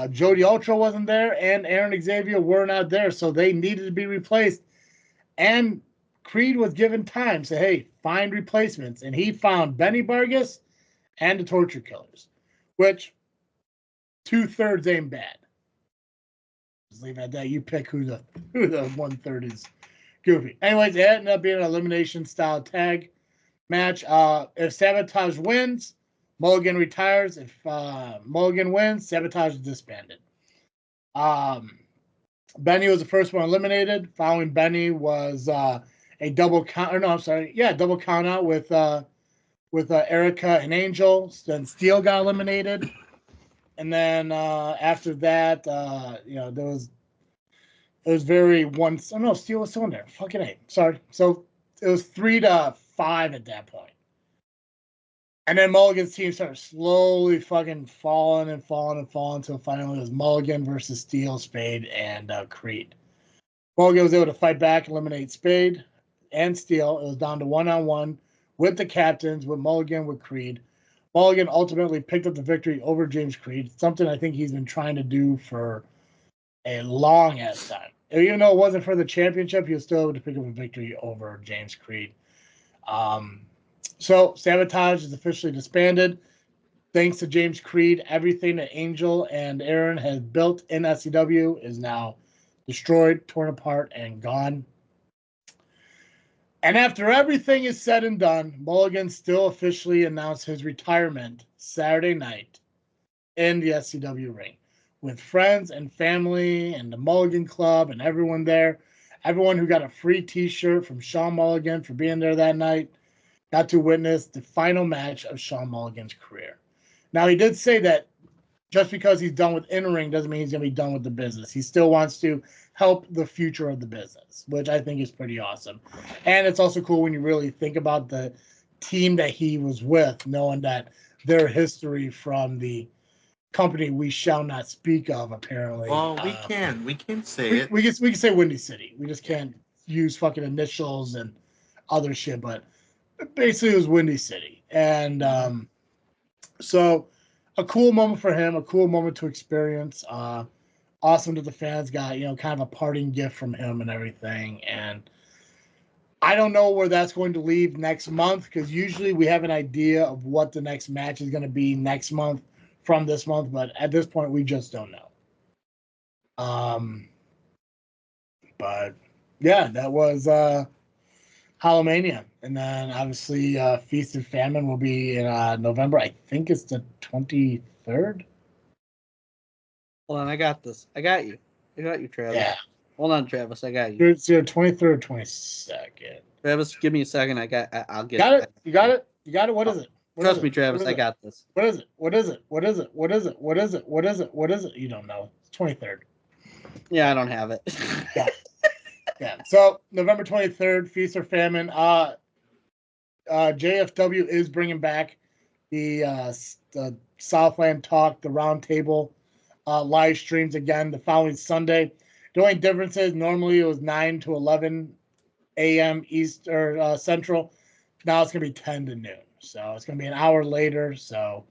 Jody Ultra wasn't there, and Aaron Xavier were not there, so they needed to be replaced. And Creed was given time, so hey, find replacements, and he found Benny Vargas and the Torture Killers, which 2/3 ain't bad. Just leave it at that. You pick who the 1/3 is goofy. Anyways, it ended up being an elimination style tag match. If Sabotage wins, Mulligan retires. If Mulligan wins, Sabotage is disbanded. Benny was the first one eliminated. Following Benny was a double count. Double count out with Erica and Angel. Then Steele got eliminated, and then after that, it was very one. Oh no, Steele was still in there. Fucking A. Sorry. So it was 3-5 at that point. And then Mulligan's team started slowly fucking falling until finally it was Mulligan versus Steele, Spade, and Creed. Mulligan was able to fight back, eliminate Spade and Steele. It was down to 1-on-1 with the captains, with Mulligan, with Creed. Mulligan ultimately picked up the victory over James Creed, something I think he's been trying to do for a long ass time. Even though it wasn't for the championship, he was still able to pick up a victory over James Creed. So Sabotage is officially disbanded. Thanks to James Creed, everything that Angel and Aaron had built in SCW is now destroyed, torn apart, and gone. And after everything is said and done, Mulligan still officially announced his retirement Saturday night in the SCW ring with friends and family and the Mulligan Club and everyone there. Everyone who got a free t-shirt from Sean Mulligan for being there that night got to witness the final match of Sean Mulligan's career. Now, he did say that just because he's done with in-ring doesn't mean he's going to be done with the business. He still wants to help the future of the business, which I think is pretty awesome. And it's also cool when you really think about the team that he was with, knowing that their history from the company we shall not speak of, apparently. Well, we can say it. We can say Windy City. We just can't use fucking initials and other shit, but basically it was Windy City. And so a cool moment for him, a cool moment to experience. Awesome that the fans got, kind of a parting gift from him and everything. And I don't know where that's going to leave next month, because usually we have an idea of what the next match is going to be next month from this month, but at this point we just don't know. But yeah, that was Hallowmania. And then obviously Feast and Famine will be in November. I think it's the 23rd. Hold on, I got this. I got you. I got you, Travis. Yeah. Hold on, Travis. I got you. It's your 23rd or 22nd. Travis, give me a second. I'll get Got it? You got it? You got it? What is it? Trust me, Travis. I got this. What is it? What is it? What is it? What is it? What is it? What is it? What is it? You don't know. It's 23rd. Yeah, I don't have it. Yeah. So November 23rd, Feast or Famine. JFW is bringing back the Southland Talk, the Roundtable live streams again the following Sunday. The only difference is normally it was 9 to 11 a.m. East or Central. Now it's gonna be 10 to noon. So it's gonna be an hour later. So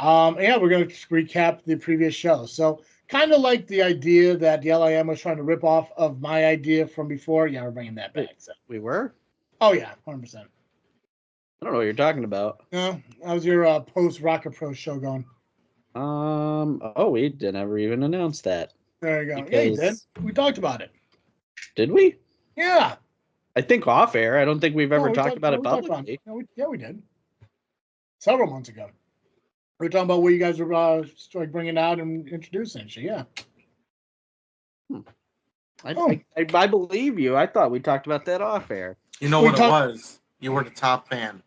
we're gonna recap the previous show. So kind of like the idea that the LIM was trying to rip off of my idea from before. Yeah, we're bringing that back. So. We were? Oh yeah, 100%. I don't know what you're talking about. No, how's your post ARWPro show going? We never even announced that. There you go. Yeah, you did. We talked about it. Did we? Yeah. I think off air. I don't think we've ever talked about it publicly. We did. Several months ago. We were talking about what you guys were bringing out and introducing. So, yeah. I believe you. I thought we talked about that off air. You know what it was? You were the top fan.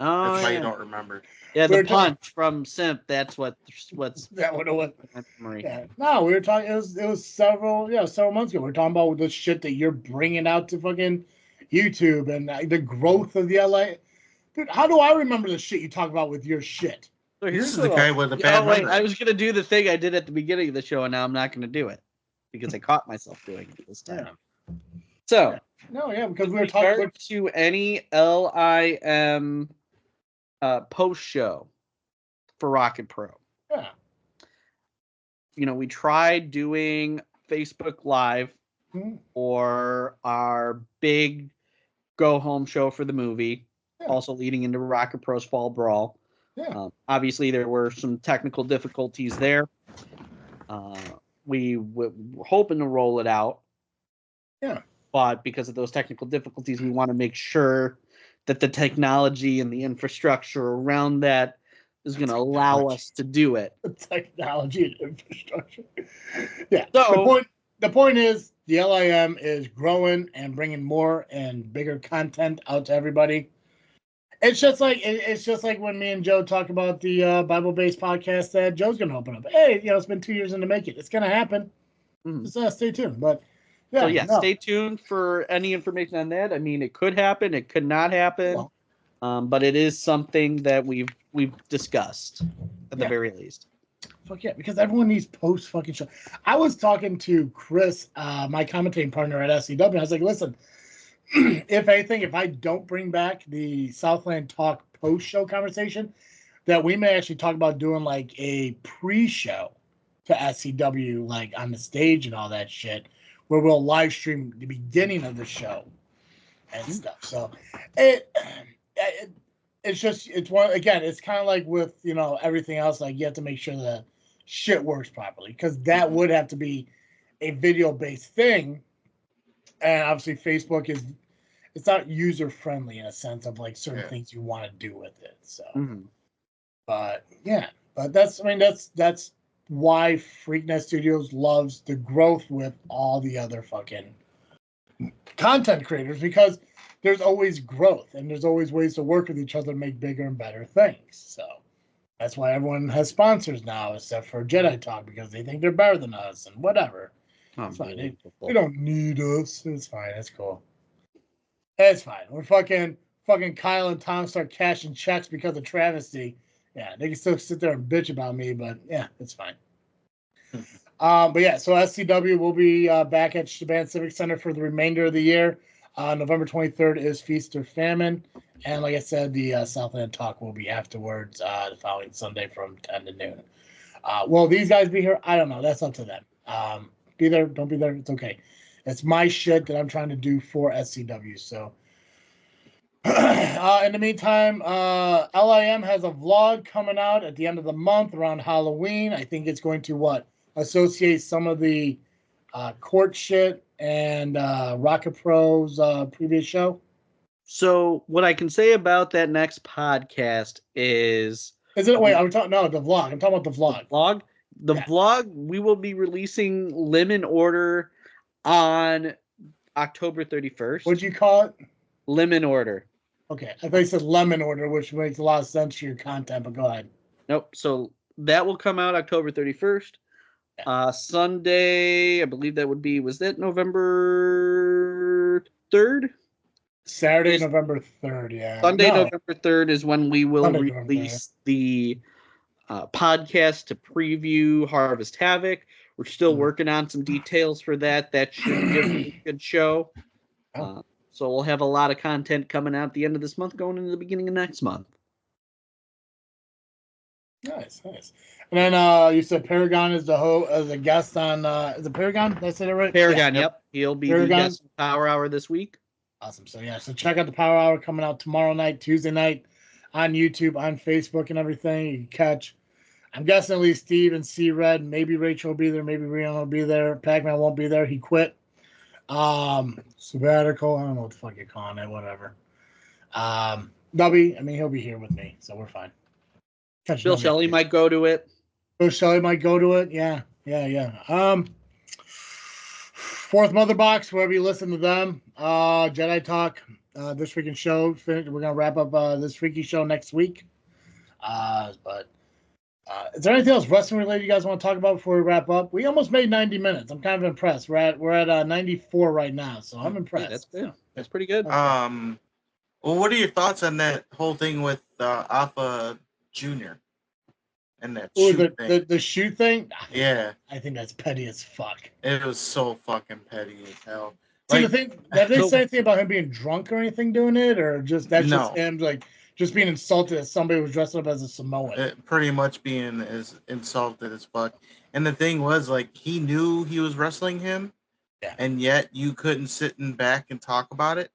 Oh, that's why you don't remember. Yeah, the punch from Simp. That's what's that what it was. Memory. Yeah. No, we were talking. It was several months ago. We were talking about the shit that you're bringing out to fucking YouTube and the growth of the LA. Dude, how do I remember the shit you talk about with your shit? So this is the guy with the bad memory. I was gonna do the thing I did at the beginning of the show, and now I'm not gonna do it because I caught myself doing it this time. Yeah. So because we were talking to any LIM post show for ARWPro. Yeah. We tried doing Facebook Live or our big go home show for the movie, also leading into ARWPro's Fall Brawl. Yeah. Obviously, there were some technical difficulties there. We were hoping to roll it out. Yeah. But because of those technical difficulties, we want to make sure that the technology and the infrastructure around that is going to allow us to do it. The technology and infrastructure. Yeah. So the point is the LIM is growing and bringing more and bigger content out to everybody. It's just like when me and Joe talk about the Bible-based podcast that Joe's going to open up. Hey, it's been 2 years in the make it. It's going to happen. Just stay tuned. But stay tuned for any information on that. I mean, it could happen, it could not happen, but it is something that we've discussed at the very least. Fuck yeah, because everyone needs post fucking show. I was talking to Chris, my commentating partner at SCW, and I was like, listen, if anything, if I don't bring back the Southland Talk post show conversation, that we may actually talk about doing like a pre-show to SCW, like on the stage and all that shit, where we'll live stream the beginning of the show and stuff. So it's one, again, it's kind of like with, you know, everything else, like you have to make sure that shit works properly, because that would have to be a video based thing. And obviously Facebook it's not user friendly in a sense of like certain things you want to do with it. So but that's why Freaknet Studios loves the growth with all the other fucking content creators, because there's always growth and there's always ways to work with each other to make bigger and better things. So that's why everyone has sponsors now, except for Jedi Talk, because they think they're better than us and whatever. It's fine. They don't need us. It's fine. It's cool. It's fine. When fucking Kyle and Tom start cashing checks because of travesty, yeah, they can still sit there and bitch about me, but yeah, it's fine. But yeah, so SCW will be back at Shaban Civic Center for the remainder of the year. November 23rd is Feast or Famine. And like I said, the Southland Talk will be afterwards the following Sunday from 10 to noon. Will these guys be here? I don't know. That's up to them. Be there, don't be there. It's okay. It's my shit that I'm trying to do for SCW. So in the meantime, LIM has a vlog coming out at the end of the month around Halloween. I think it's going to associate some of the court shit and ARWPro's previous show. So what I can say about that next podcast is it? Wait, I'm talking the vlog. I'm talking about the vlog. The vlog, we will be releasing Lemon Order on October 31st. What'd you call it? Lemon Order. Okay, I thought you said Lemon Order, which makes a lot of sense to your content, but go ahead. Nope. So that will come out October 31st. Yeah. Sunday, I believe that would be, was that November 3rd? Saturday, November 3rd, yeah. Sunday, November 3rd is when we will release the podcast to preview Harvest Havoc. We're still working on some details for that. That should give a good show. So we'll have a lot of content coming out at the end of this month, going into the beginning of next month. Nice. And then you said Paragon is as a guest on is it Paragon? Did I say that right? Paragon, yep. He'll be the guest on Power Hour this week. Awesome. So so check out the Power Hour coming out tomorrow night, Tuesday night, on YouTube, on Facebook, and everything. You can catch. I'm guessing at least Steve and C-Red, maybe Rachel will be there, maybe Rihanna will be there. Pacman won't be there. He quit. Sabbatical. I don't know what the fuck you're calling it. Whatever. Nubby. I mean, he'll be here with me, so we're fine. Bill Shelley might go to it. Bill Shelley might go to it. Yeah. Fourth Mother Box, wherever you listen to them. Jedi Talk. This freaking show. We're gonna wrap up this freaky show next week. But is there anything else wrestling related you guys want to talk about before we wrap up? We almost made 90 minutes. I'm kind of impressed. We're at 94 right now, so I'm impressed. That's pretty good. Well, what are your thoughts on that whole thing with Alpha Jr. and that shoot thing? The shoot thing? Yeah. I think that's petty as fuck. It was so fucking petty as hell. See, the thing, have they said anything about him being drunk or anything doing it, or just just him just being insulted as somebody who was dressed up as a Samoan? Pretty much being as insulted as fuck. And the thing was, he knew he was wrestling him, and yet you couldn't sit in back and talk about it.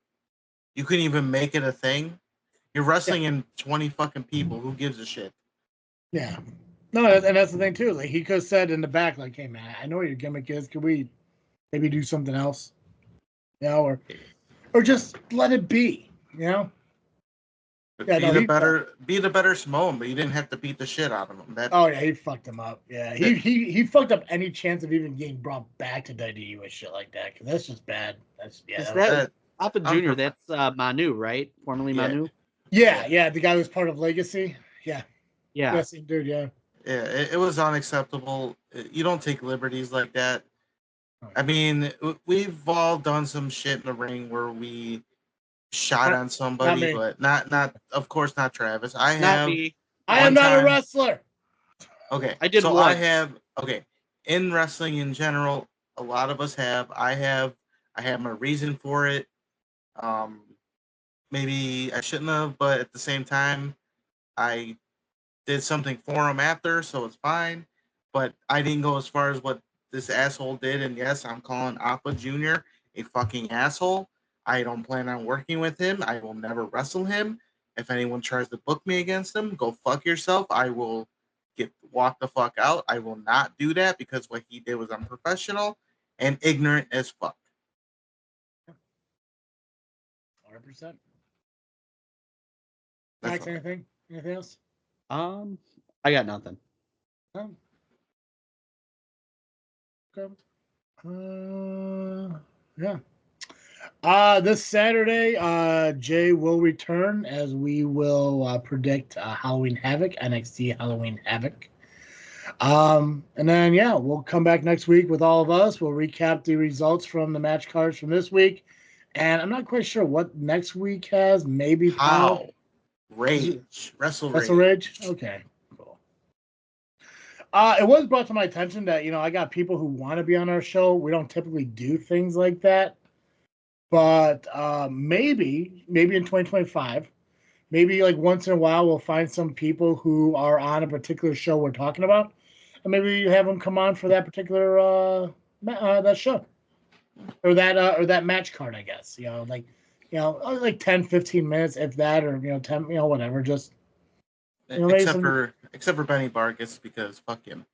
You couldn't even make it a thing. You're wrestling in 20 fucking people. Who gives a shit? Yeah. No, and that's the thing, too. He could have said in the back, hey, man, I know what your gimmick is. Could we maybe do something else? Or just let it be, Be the better Samoan, but you didn't have to beat the shit out of him. He fucked him up. Yeah, he fucked up any chance of even getting brought back to WWE and shit like that, because that's just bad. Alpha Jr., that's Manu, right? Formerly Manu? Yeah, the guy who's part of Legacy. Yeah. Same dude, yeah. Yeah, it was unacceptable. You don't take liberties like that. I mean, we've all done some shit in the ring where we shot on somebody, but not of course not Travis. I am not a wrestler. Okay. I did In wrestling in general, a lot of us have. I have my reason for it. Maybe I shouldn't have, but at the same time, I did something for him after, so it's fine. But I didn't go as far as what this asshole did, and yes, I'm calling Alpha Jr. a fucking asshole. I don't plan on working with him. I will never wrestle him. If anyone tries to book me against him, go fuck yourself. I will walk the fuck out. I will not do that because what he did was unprofessional and ignorant as fuck. 100%. That's Max, all. anything? Anything else? I got nothing. No. Okay. Yeah. This Saturday, Jay will return as we will predict Halloween Havoc, NXT Halloween Havoc. And then, yeah, we'll come back next week with all of us. We'll recap the results from the match cards from this week. And I'm not quite sure what next week has. Maybe How? Rage. Wrestle Rage? Okay, cool. It was brought to my attention that, I got people who want to be on our show. We don't typically do things like that. But maybe in 2025, maybe like once in a while, we'll find some people who are on a particular show we're talking about. And maybe you have them come on for that particular that show. Or that match card, I guess. Like 10, 15 minutes, if that, or 10, whatever. Just except for Benny Vargas, because fuck him.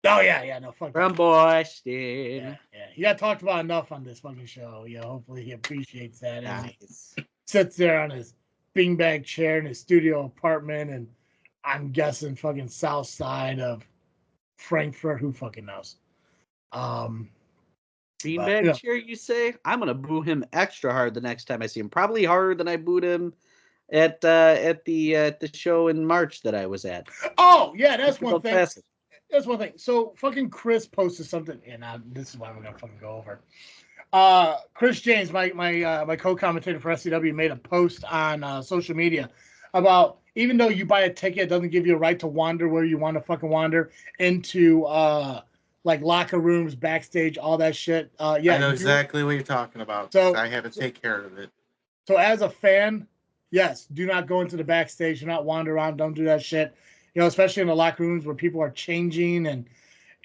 Oh yeah, no, fuck From that. Boston. Yeah. He got talked about enough on this fucking show. Hopefully he appreciates that as he Nice. sits there on his beanbag chair in his studio apartment, and I'm guessing fucking south side of Frankfurt. Who fucking knows? Beanbag chair, you say? I'm gonna boo him extra hard the next time I see him. Probably harder than I booed him at the show in March that I was at. Oh yeah, that's one thing. Classic. That's one thing. So fucking Chris posted something, and this is why we're gonna fucking go over. Chris James, my co-commentator for SCW, made a post on social media about even though you buy a ticket, it doesn't give you a right to wander where you want to fucking wander into like locker rooms, backstage, all that shit. Yeah, I know exactly what you're talking about. So I had to take care of it. So as a fan, yes, do not go into the backstage. Do not wander around. Don't do that shit. Especially in the locker rooms where people are changing, and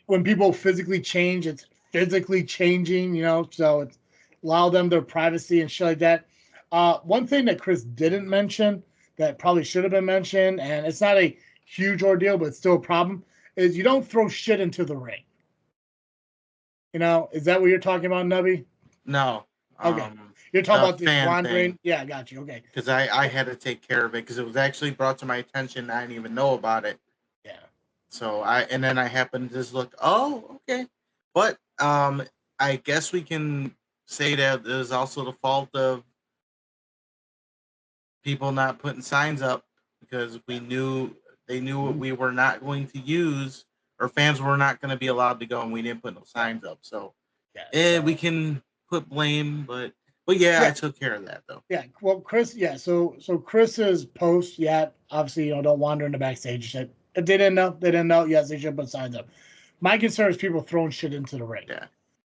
when people physically change, it's physically changing. So it's allow them their privacy and shit like that. One thing that Chris didn't mention that probably should have been mentioned, and it's not a huge ordeal, but it's still a problem, is you don't throw shit into the ring. Is that what you're talking about, Nubby? No. Okay. You're talking about the wandering thing. Yeah, I got you. Okay. Because I had to take care of it because it was actually brought to my attention. I didn't even know about it. Yeah. So I happened to just look. Oh, okay. But I guess we can say that it was also the fault of people not putting signs up because they knew what we were not going to use, or fans were not going to be allowed to go, and we didn't put no signs up. So we can put blame, but yeah, I took care of that though. Yeah, well, Chris, so Chris's post, obviously, don't wander in the backstage shit. If they didn't know, yes, they should put signs up. My concern is people throwing shit into the ring. Yeah.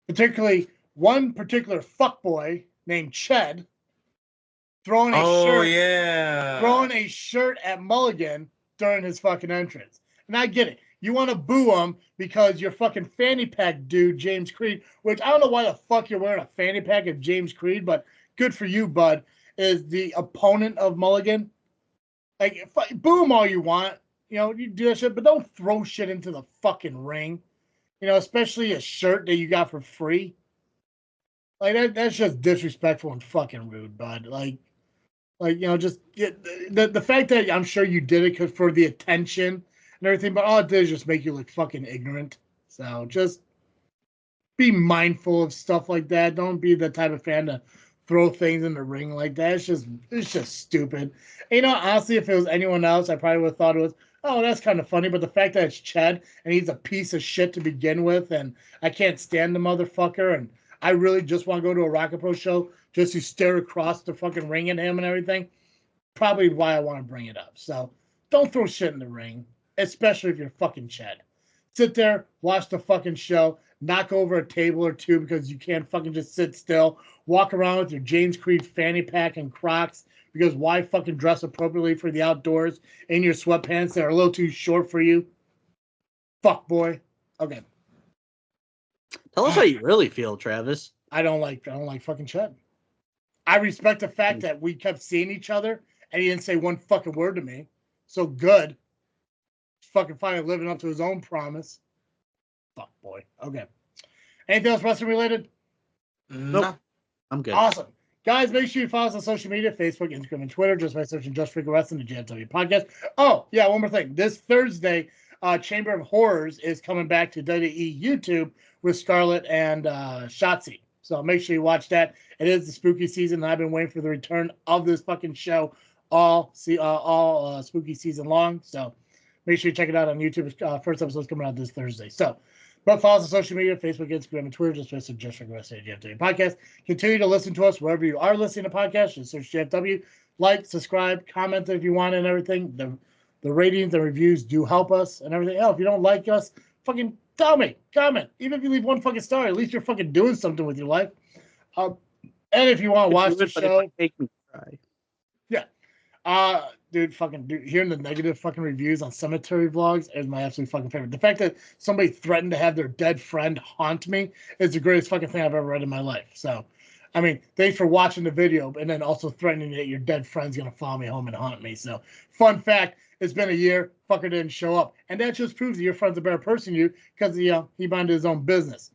Particularly one particular fuckboy named Ched throwing a shirt at Mulligan during his fucking entrance. And I get it. You want to boo him because your fucking fanny pack dude, James Creed, which I don't know why the fuck you're wearing a fanny pack of James Creed, but good for you, bud, is the opponent of Mulligan. Like, boo him all you want. You do that shit, but don't throw shit into the fucking ring. Especially a shirt that you got for free. Like, that's just disrespectful and fucking rude, bud. Just the fact that I'm sure you did it for the attention and everything, but all it did is just make you look fucking ignorant. So just be mindful of stuff like that. Don't be the type of fan to throw things in the ring like that. It's just stupid. And, honestly, if it was anyone else, I probably would have thought it was, oh, that's kind of funny. But the fact that it's Ched and he's a piece of shit to begin with, and I can't stand the motherfucker, and I really just want to go to a ARWPro show just to stare across the fucking ring at him and everything, probably why I want to bring it up. So don't throw shit in the ring, especially if you're fucking Ched. Sit there, watch the fucking show, knock over a table or two because you can't fucking just sit still, walk around with your James Creed fanny pack and Crocs, because why fucking dress appropriately for the outdoors in your sweatpants that are a little too short for you? Fuck boy. Okay. Tell us how you really feel, Travis. I don't like fucking Ched. I respect the fact that we kept seeing each other and he didn't say one fucking word to me. So good. Fucking finally living up to his own promise. Fuck boy. Okay. Anything else wrestling related? No. I'm good. Awesome. Guys, make sure you follow us on social media, Facebook, Instagram, and Twitter, just by searching Just Freaking Wrestling, the JFW Podcast. Oh, yeah, one more thing. This Thursday, Chamber of Horrors is coming back to WWE YouTube with Scarlett and Shotzi. So make sure you watch that. It is the spooky season, and I've been waiting for the return of this fucking show all spooky season long. So make sure you check it out on YouTube. First episode's coming out this Thursday. So, but follow us on social media, Facebook, Instagram, and Twitter. Just search Just Freaking Wrestling, JFW Podcast. Continue to listen to us wherever you are listening to podcasts. Just search JFW. Like, subscribe, comment if you want, and everything. The ratings and reviews do help us and everything. If you don't like us, fucking tell me. Comment. Even if you leave one fucking star, at least you're fucking doing something with your life. And if you want to watch the show, Make me cry. Hearing the negative fucking reviews on cemetery vlogs is my absolute fucking favorite. The fact that somebody threatened to have their dead friend haunt me is the greatest fucking thing I've ever read in my life. So, I mean, thanks for watching the video and then also threatening that your dead friend's going to follow me home and haunt me. So, fun fact, it's been a year, fucker didn't show up. And that just proves that your friend's a better person than you because he minded his own business.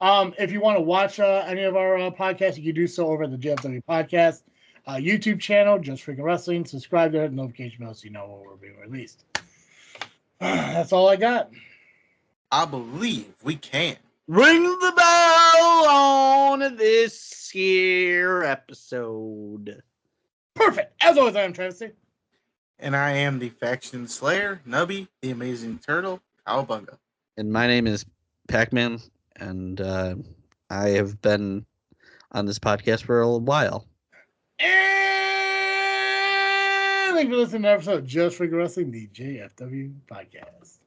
If you want to watch any of our podcasts, you can do so over at the JFW Podcast YouTube channel, Just Freaking Wrestling. Subscribe to it, notification bell so you know when we're being released. That's all I got. I believe we can. Ring the bell on this here episode. Perfect. As always, I am Travis. And I am the Faction Slayer, Nubby, the Amazing Turtle, Cowabunga. And my name is Pacman, and I have been on this podcast for a while. And thank you for listening to an episode of Just Freaking Wrestling, the JFW Podcast.